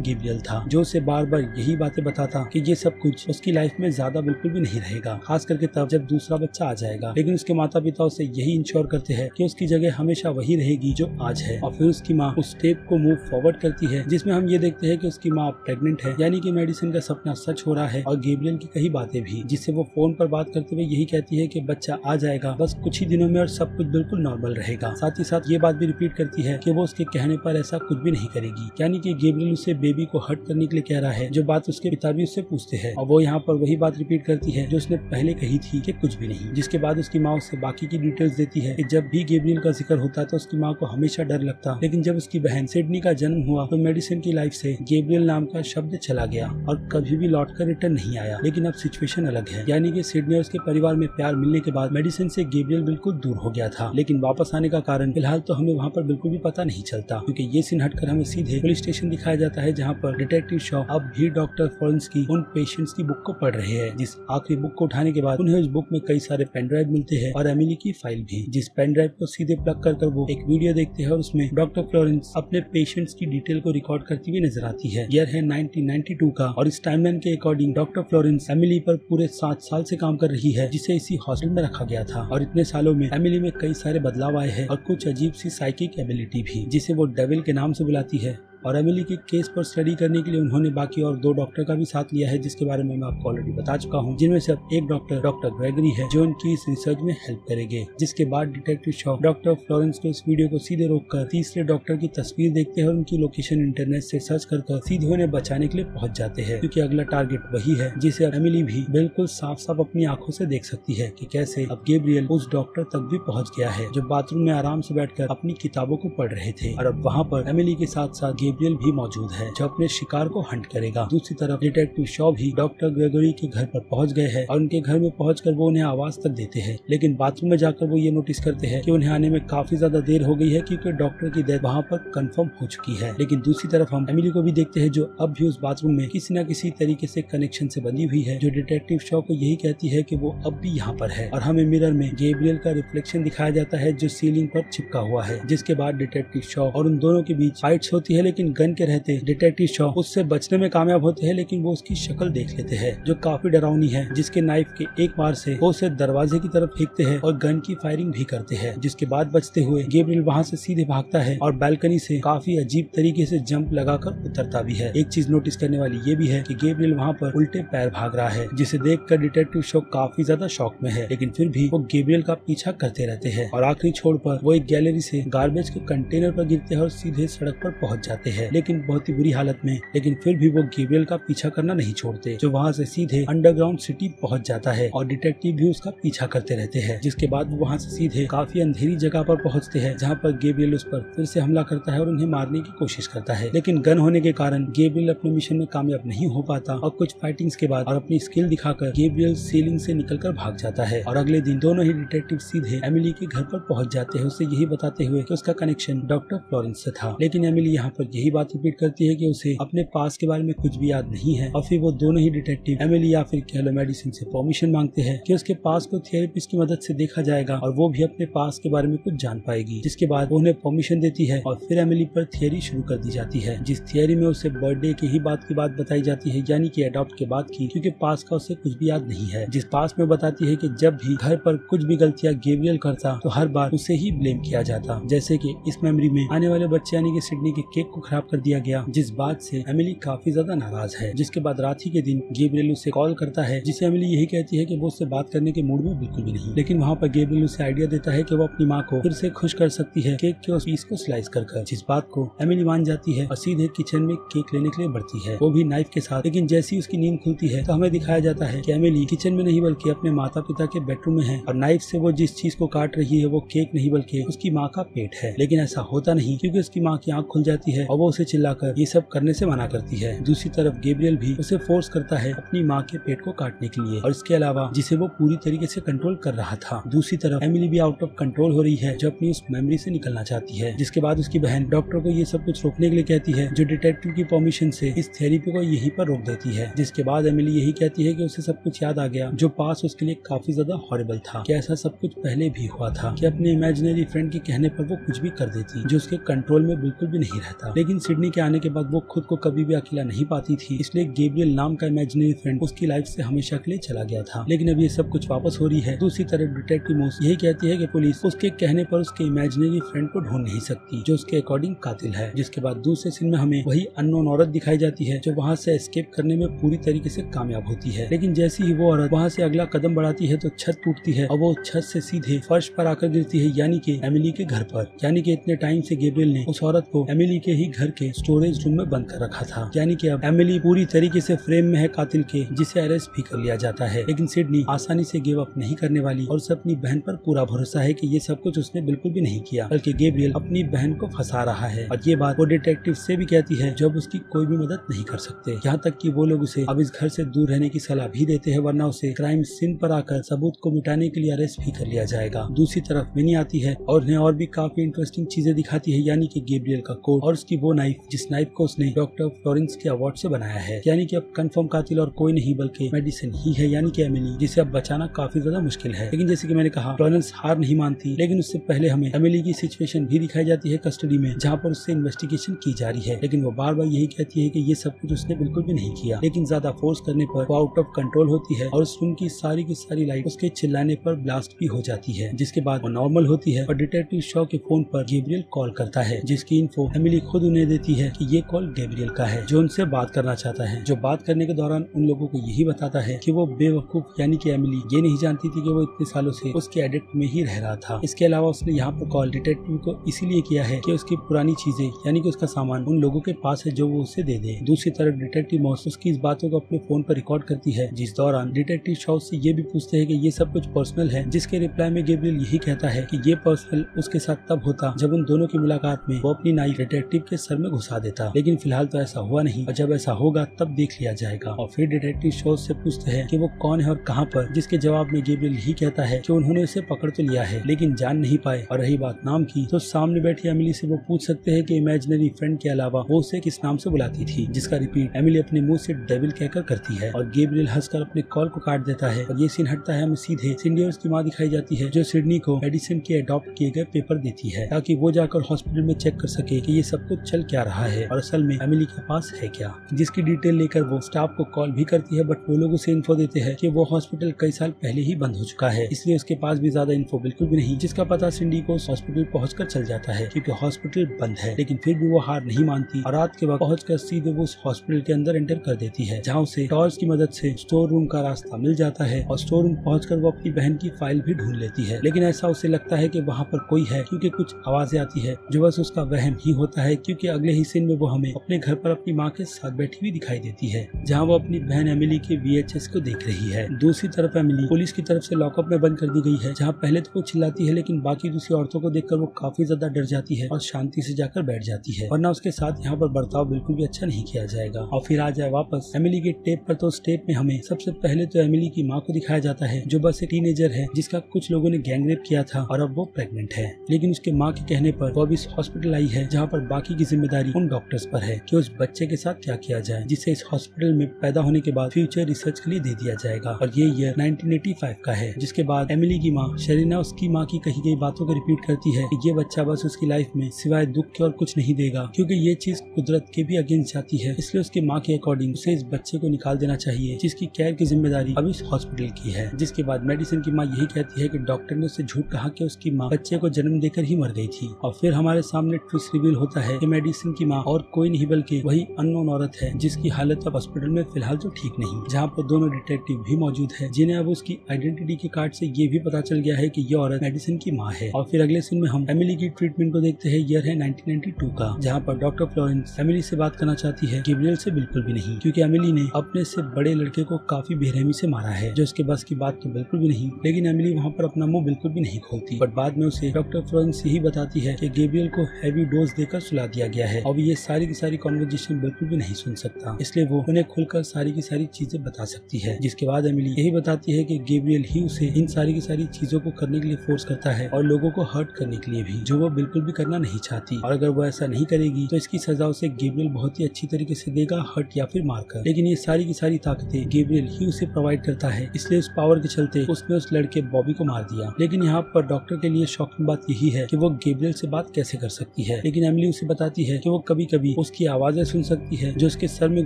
गैब्रियल था, जो उसे बार बार यही बातें बताता कि ये सब कुछ उसकी लाइफ में ज्यादा बिल्कुल भी नहीं रहेगा, खास करके तब जब दूसरा बच्चा आ जाएगा। लेकिन उसके माता पिता उसे यही इंश्योर करते हैं कि उसकी जगह हमेशा वही रहेगी जो आज है। और फिर उसकी माँ उस स्टेप को मूव फॉरवर्ड करती है, जिसमें हम ये देखते हैं कि उसकी माँ प्रेग्नेंट है, यानी कि मेडिसिन का सपना सच हो रहा है। और गैब्रियल की कई बातें भी, जिससे वो फोन पर बात करते हुए यही कहती है कि बच्चा आ जाएगा बस कुछ ही दिनों में और सब कुछ बिल्कुल नॉर्मल रहेगा। साथ ही साथ ये बात भी रिपीट करती है कि वो उसके कहने पर ऐसा कुछ भी नहीं करेगी, यानी कि गैब्रियल उसे बेबी को हर्ट करने के लिए कह रहा है, जो बात उसके पिता भी उससे पूछते हैं। और वो यहाँ पर वही बात रिपीट करती है जो उसने पहले कही थी कि कुछ भी नहीं। जिसके बाद उसकी माँ उससे बाकी की डिटेल्स देती है कि जब भी गैब्रियल का जिक्र होता तो उसकी माँ को हमेशा डर लगता, लेकिन जब उसकी बहन सिडनी का जन्म हुआ तो मेडिसिन की लाइफ से गैब्रियल नाम का शब्द चला गया और कभी भी लौट कर रिटर्न नहीं आया। लेकिन अब सिचुएशन अलग है, यानी कि सिडनी और उसके परिवार में प्यार मिलने के बाद मेडिसिन से गैब्रियल बिल्कुल दूर हो गया था, लेकिन वापस आने का कारण फिलहाल तो हमें वहाँ पर बिल्कुल भी पता नहीं चलता, क्योंकि ये सीन हटकर हमें सीधे पुलिस स्टेशन दिखाया जाता है, जहाँ पर डिटेक्टिव शॉ अब भी डॉक्टर फ्लोरेंस की उन पेशेंट्स की बुक को पढ़ रहे हैं। जिस आखिरी बुक को उठाने के बाद उन्हें उस बुक में कई सारे पेन ड्राइव मिलते हैं और एमिली की फाइल भी, जिस पेन ड्राइव को सीधे प्लग कर वो एक वीडियो देखते हैं और उसमें डॉक्टर फ्लोरेंस अपने पेशेंट्स की डिटेल को रिकॉर्ड करती हुई नजर आती है। ईयर है 1992 का और इस टाइमलाइन के अकॉर्डिंग डॉक्टर फ्लोरेंस एमिली पर पूरे 7 साल से काम कर रही है, जिसे इसी हॉस्टल में रखा गया था। और इतने सालों में एमिली में कई सारे बदलाव आए हैं और कुछ अजीब सी साइकिक एबिलिटी भी, जिसे वो डेविल के नाम से बुलाती है। और एमिली के केस पर स्टडी करने के लिए उन्होंने बाकी और 2 डॉक्टर का भी साथ लिया है, जिसके बारे में मैं आपको ऑलरेडी बता चुका हूँ, जिनमें से अब एक डॉक्टर ग्रेगरी है, जो उनकी इस रिसर्च में हेल्प करेंगे। जिसके बाद डिटेक्टिव शॉ डॉक्टर फ्लोरेंस को इस वीडियो को सीधे रोककर तीसरे डॉक्टर की तस्वीर देखते हैं और उनकी लोकेशन इंटरनेट से सर्च कर सीधे उन्हें बचाने के लिए पहुंच जाते हैं, क्योंकि अगला टारगेट वही है, जिसे अब एमिली भी बिल्कुल साफ साफ अपनी आंखों से देख सकती है कि कैसे अब गैब्रियल उस डॉक्टर तक भी पहुँच गया है, जो बाथरूम में आराम से बैठकर अपनी किताबों को पढ़ रहे थे। और अब वहाँ पर एमिली के साथ साथ गैब्रियल भी मौजूद है, जो अपने शिकार को हंट करेगा। दूसरी तरफ डिटेक्टिव शॉ भी डॉक्टर ग्रेगरी के घर पर पहुंच गए हैं और उनके घर में पहुंचकर वो उन्हें आवाज तक देते हैं, लेकिन बाथरूम में जाकर वो ये नोटिस करते हैं कि उन्हें आने में काफी ज्यादा देर हो गई है, क्योंकि डॉक्टर की डेथ वहाँ पर कंफर्म हो चुकी है। लेकिन दूसरी तरफ हम एमिली को भी देखते हैं, जो अब भी उस बाथरूम में किसी न किसी तरीके से कनेक्शन से बंधी हुई है, जो डिटेक्टिव शॉ को यही कहती है कि वो अब भी यहाँ पर है। और हमें मिरर में गैब्रियल का रिफ्लेक्शन दिखाया जाता है, जो सीलिंग पर चिपका हुआ है। जिसके बाद डिटेक्टिव शॉ और उन दोनों के बीच फाइट्स होती है, लेकिन गन के रहते डिटेक्टिव शॉ उससे बचने में कामयाब होते हैं, लेकिन वो उसकी शक्ल देख लेते हैं, जो काफी डरावनी है, जिसके नाइफ के एक बार से वो उसे दरवाजे की तरफ फेंकते हैं और गन की फायरिंग भी करते हैं। जिसके बाद बचते हुए गैब्रियल वहाँ से सीधे भागता है और बालकनी से काफी अजीब तरीके से जंप लगाकर उतरता भी है। एक चीज नोटिस करने वाली ये भी है कि गैब्रियल वहाँ पर उल्टे पैर भाग रहा है, जिसे देखकर डिटेक्टिव शॉ काफी ज्यादा शॉक में है, लेकिन फिर भी वो गैब्रियल का पीछा करते रहते हैं। और आखिरी छोर पर वो एक गैलरी से गार्बेज के कंटेनर पर गिरते हैं और सीधे सड़क पर पहुंच जाते हैं, लेकिन बहुत ही बुरी हालत में। लेकिन फिर भी वो गैब्रियल का पीछा करना नहीं छोड़ते, जो वहाँ से सीधे अंडरग्राउंड सिटी पहुंच जाता है और डिटेक्टिव भी उसका पीछा करते रहते हैं। जिसके बाद वो वहाँ से सीधे काफी अंधेरी जगह पर पहुँचते हैं, जहाँ पर गैब्रियल उस पर फिर से हमला करता है और उन्हें मारने की कोशिश करता है, लेकिन गन होने के कारण गैब्रियल अपने मिशन में कामयाब नहीं हो पाता और कुछ फाइटिंग्स के बाद और अपनी स्किल दिखाकर गैब्रियल सीलिंग से निकलकर भाग जाता है। और अगले दिन दोनों ही डिटेक्टिव सीधे एमिली के घर पर पहुंच जाते हैं, उसे यही बताते हुए कि उसका कनेक्शन डॉक्टर फ्लोरेंस से था। लेकिन एमिली यहाँ पर यही बात रिपीट करती है कि उसे अपने पास के बारे में कुछ भी याद नहीं है। और फिर वो दोनों ही डिटेक्टिव एमिली या फिर कह लो मेडिसिन से परमिशन मांगते हैं कि उसके पास को थेरेपिस्ट की मदद से देखा जाएगा और वो भी अपने पास के बारे में कुछ जान पाएगी। जिसके बाद वो उन्हें परमिशन देती है और फिर एमिली पर थियरी शुरू कर दी जाती है, जिस थियरी में उसे बर्थडे की ही बात बताई जाती है, यानी कि अडॉप्ट के बाद की, क्योंकि पास का उसे कुछ भी याद नहीं है। जिस पास में बताती है कि जब भी घर पर कुछ भी गलतियां गैब्रियल करता तो हर बार उसे ही ब्लेम किया जाता। जैसे कि इस मेमोरी में आने वाले बच्चे यानी कि सिडनी के केक को खराब कर दिया गया, जिस बात से एमिली काफी ज्यादा नाराज है। जिसके बाद रात ही के दिन गैब्रियल उसे कॉल करता है, जिसे एमिली यही कहती है कि वो उससे बात करने के मूड में बिल्कुल भी नहीं। लेकिन वहाँ पर गैब्रियल उसे आइडिया देता है कि वो अपनी माँ को फिर से खुश कर सकती है केक के उस पीस को स्लाइस कर, जिस बात को एमिली मान जाती है और सीधे किचन में केक लेने के लिए बढ़ती है, वो भी नाइफ के साथ। लेकिन जैसे ही उसकी नींद खुलती है तो हमें दिखाया जाता है कि एमिली किचन में नहीं बल्कि अपने माता पिता के बेडरूम में है और नाइफ से वो जिस चीज को काट रही है वो केक नहीं बल्कि उसकी माँ का पेट है। लेकिन ऐसा होता नहीं, क्योंकि उसकी माँ की आंख खुल जाती है और वो उसे चिल्लाकर ये सब करने से मना करती है। दूसरी तरफ गैब्रियल भी उसे फोर्स करता है अपनी माँ के पेट को काटने के लिए, और इसके अलावा जिसे वो पूरी तरीके से कंट्रोल कर रहा था। दूसरी तरफ एमिली भी आउट ऑफ कंट्रोल हो रही है, जो अपनी उस मेमोरी से निकलना चाहती है। जिसके बाद उसकी बहन डॉक्टर को ये सब कुछ रोकने के लिए कहती है, जो डिटेक्टिव की परमिशन से इस थेरेपी को यहीं पर रोक देती है। जिसके बाद एमिली यही कहती है कि उसे सब कुछ याद आ गया, जो पास उसके लिए काफी ज्यादा हॉरिबल था, कि ऐसा सब कुछ पहले भी हुआ था, कि अपने इमेजिनरी फ्रेंड के कहने पर वो कुछ भी कर देती जो उसके कंट्रोल में बिल्कुल भी नहीं रहता। लेकिन सिडनी के आने के बाद वो खुद को कभी भी अकेला नहीं पाती थी, इसलिए गैब्रियल नाम का इमेजिनरी फ्रेंड उसकी लाइफ से हमेशा के लिए चला गया था। लेकिन अब ये सब कुछ वापस हो रही है। दूसरी तरफ डिटेक्टिव मोस यही कहती है कि पुलिस उसके कहने पर उसके इमेजिनरी फ्रेंड को ढूंढ नहीं सकती, जो उसके अकॉर्डिंग कातिल है। जिसके बाद दूसरे सीन में हमें वही अननोन औरत दिखाई जाती है, जो वहाँ से एस्केप करने में पूरी तरीके से कामयाब होती है। लेकिन जैसे ही वो औरत वहाँ से अगला कदम बढ़ाती है तो छत टूटती है और वो छत से सीधे फर्श पर आकर गिरती है, यानी कि एमिली के घर पर। यानी कि इतने टाइम से गैब्रियल ने उस औरत को एमिली के ही घर के स्टोरेज रूम में बंद कर रखा था। यानी कि अब एमिली पूरी तरीके से फ्रेम में है कातिल के, जिसे अरेस्ट भी कर लिया जाता है। लेकिन सिडनी आसानी से गिव अप नहीं करने वाली और उसे अपनी बहन पर पूरा भरोसा है कि ये सब कुछ उसने बिल्कुल भी नहीं किया, बल्कि गैब्रियल अपनी बहन को फंसा रहा है। और ये बात वो डिटेक्टिव से भी कहती है, जो अब उसकी कोई भी मदद नहीं कर सकते। यहाँ तक कि वो लोग उसे अब इस घर से दूर रहने की सलाह भी देते हैं, वरना उसे क्राइम सीन पर आकर सबूत को मिटाने के लिए अरेस्ट भी कर लिया जाएगा। दूसरी तरफ मिनी आती है और उन्हें और भी काफी इंटरेस्टिंग चीजें दिखाती है, यानी कि गैब्रियल का कोट और उसकी वो नाइफ, जिस नाइफ को उसने डॉक्टर फ्लोरेंस के अवार्ड से बनाया है। यानी कि अब कंफर्म कातिल और कोई नहीं बल्कि मेडिसिन ही है, यानी कि एमिली, जिसे अब बचाना काफी ज्यादा मुश्किल है। लेकिन जैसे कि मैंने कहा, फ्लोरेंस हार नहीं मानती। लेकिन उससे पहले हमें एमिली की सिचुएशन भी दिखाई जाती है कस्टडी में, जहाँ पर उससे इन्वेस्टिगेशन की जा रही है। लेकिन वो बार बार यही कहती है कि ये सब कुछ उसने बिल्कुल भी नहीं किया। लेकिन ज्यादा फोर्स करने पर वो आउट ऑफ कंट्रोल होती है और उस रूम की सारी लाइट उसके चिल्लाने पर ब्लास्ट भी हो जाती है। जिसके बाद वो नॉर्मल होती है और डिटेक्टिव शॉ के फोन पर गैब्रियल कॉल करता है, जिसकी इन्फो एमिली खुद उन्हें देती है कि ये कॉल गैब्रियल का है, जो उनसे बात करना चाहता है। जो बात करने के दौरान उन लोगों को यही बताता है कि वो बेवकूफ, यानी कि एमिली ये नहीं जानती थी कि वो इतने सालों से उसके एडिक्ट में ही रह रहा था। इसके अलावा उसने यहाँ पर कॉल डिटेक्टिव को इसीलिए किया है कि उसकी पुरानी चीजें यानी कि उसका सामान उन लोगों के पास है, जो वो उसे दे दे। दूसरी तरफ डिटेक्टिव मॉस उसकी इस बातों को अपने फोन पर रिकॉर्ड करती है, जिस दौरान डिटेक्टिव शॉ से ये भी पूछते हैं कि ये सब कुछ पर्सनल है, जिसके रिप्लाई में गैब्रियल यही कहता है कि ये पर्सनल उसके साथ तब होता जब उन दोनों की मुलाकात में वो अपनी नाइफ डिटेक्टिव के सर में घुसा देता। लेकिन फिलहाल तो ऐसा हुआ नहीं, और जब ऐसा होगा तब देख लिया जाएगा। और फिर डिटेक्टिव शॉ से पूछते हैं कि वो कौन है और कहाँ पर, जिसके जवाब में गैब्रियल यही कहता है कि उन्होंने उसे पकड़ तो लिया है लेकिन जान नहीं पाए। और रही बात नाम की, तो सामने बैठी एमिली से वो पूछ सकते हैं कि इमेजिनरी फ्रेंड के अलावा वो उसे किस नाम से बुलाती थी, जिसका रिपीट एमिली अपने मुंह से डेविल कहकर करती है। और गैब्रियल हंसकर अपने कॉल को काट देता है और ये सीन हटता है। हमें सीधे सिडनी और उसकी माँ दिखाई जाती है, जो सिडनी को मेडिसिन के अडॉप्ट किए गए पेपर देती है, ताकि वो जाकर हॉस्पिटल में चेक कर सके कि ये सब कुछ चल क्या रहा है और असल में एमिली के पास है क्या। जिसकी डिटेल लेकर वो स्टाफ को कॉल भी करती है, बट वो लोग उसे इन्फो देते हैं कि वो हॉस्पिटल कई साल पहले ही बंद हो चुका है, इसलिए उसके पास भी ज्यादा इन्फो बिल्कुल भी नहीं। जिसका पता सिडनी को उस हॉस्पिटल पहुंचकर चल जाता है, क्योंकि हॉस्पिटल बंद है। लेकिन फिर भी वो हार नहीं मानती और रात के वक्त पहुंचकर सीधे वो उस हॉस्पिटल के अंदर एंटर कर देती है, जहाँ उसे टॉर्च की मदद से स्टोर रूम का रास्ता मिल जाता है। और स्टोर रूम पहुंचकर वो अपनी बहन की फाइल भी ढूंढ लेती है। लेकिन ऐसा उसे लगता है कि वहाँ पर कोई है, क्योंकि कुछ आवाजें आती है, जो बस उसका वहम ही होता है। क्योंकि अगले ही सीन में वो हमें अपने घर पर अपनी माँ के साथ बैठी हुई दिखाई देती है, जहाँ वो अपनी बहन एमिली के VHS को देख रही है। दूसरी तरफ एमिली पुलिस की तरफ से लॉकअप में बंद कर दी गई है, जहाँ पहले तो वो चिल्लाती है, लेकिन बाकी दूसरी औरतों को देखकर वो काफी ज्यादा डर जाती है और शांति से जाकर बैठ जाती है, वरना उसके साथ यहाँ पर बर्ताव बिल्कुल भी अच्छा नहीं किया जाएगा। और फिर आ जाए वापस एमिली के टेप पर, तो उस टेप में हमें सबसे पहले तो एमिली की माँ को दिखाया जाता है, जो बस एक टीनेजर है, जिसका कुछ लोगों ने गैंग रेप किया था और अब वो प्रेग्नेंट है। लेकिन उसके माँ के कहने पर वो अब इस हॉस्पिटल आई है, जहाँ पर बाकी की जिम्मेदारी उन डॉक्टर्स पर है कि उस बच्चे के साथ क्या किया जाए जिसे इस हॉस्पिटल में पैदा होने के बाद फ्यूचर रिसर्च के लिए दे दिया जाएगा। और ये ईयर 1985 का है, जिसके बाद एमिली की माँ शरीना उसकी माँ की कही गई बातों को रिपीट करती है कि ये बच्चा बस उसकी लाइफ में सिवाय दुख के और कुछ नहीं देगा, क्योंकि ये चीज कुदरत के भी अगेंस्ट जाती है। इसलिए उसकी माँ के अकॉर्डिंग उसे इस बच्चे को निकाल देना चाहिए, जिसकी केयर की जिम्मेदारी अब इस हॉस्पिटल की है। जिसके बाद मेडिसिन की माँ यही कहती है कि डॉक्टर ने उससे झूठ कहा कि उसकी माँ बच्चे को जन्म देकर ही मर गई थी। और फिर हमारे सामने ट्विस्ट रिवील होता है कि मेडिसिन की माँ और कोई नहीं बल्कि वही अननोन औरत है जिसकी हालत अब हॉस्पिटल में फिलहाल तो ठीक नहीं, जहाँ पर दोनों डिटेक्टिव भी मौजूद है जिन्हें अब उसकी आइडेंटिटी के कार्ड से ये भी पता चल गया है कि ये औरत मेडिसिन की माँ है। और फिर अगले सीन में हम एमिली की ट्रीटमेंट को देखते हैं। ईयर है 1992 का, जहाँ पर डॉक्टर फ्लोरेंस एमिली से बात करना चाहती है, गैब्रियल से बिल्कुल भी नहीं, क्योंकि एमिली ने अपने से बड़े लड़के को काफी बेरहमी से मारा है, जो उसके बस की बात तो बिल्कुल भी नहीं। लेकिन एमिली वहाँ पर अपना मुंह बिल्कुल भी नहीं खोलती, बट बाद में उसे डॉक्टर फ्लोरेंस यही बताती है कि गैब्रियल को हैवी डोज देकर सुला दिया गया है और ये सारी की सारी कॉन्वर्जेशन बिल्कुल भी नहीं सुन सकता, इसलिए वो उन्हें खुलकर सारी की सारी चीजें बता सकती है। जिसके बाद एमिली यही बताती है कि गैब्रियल ही उसे इन सारी की सारी चीजों को करने के लिए फोर्स करता है और लोगों को हर्ट करने के लिए भी, जो वो बिल्कुल भी करना नहीं चाहती। और अगर वो ऐसा नहीं करेगी तो इसकी सजा उसे गैब्रियल बहुत ही अच्छी तरीके से देगा, हर्ट या फिर मारकर। लेकिन ये सारी की सारी ताकतें गैब्रियल ही उसे प्रोवाइड करता है, इसलिए उस पावर के चलते उसने उस लड़के बॉबी को मार दिया। लेकिन यहाँ पर डॉक्टर के लिए शॉकिंग बात यही है कि वो गैब्रियल से बात कैसे कर सकती है। लेकिन एमिली उसे बताती है कि वो कभी कभी उसकी आवाजें सुन सकती है जो उसके सर में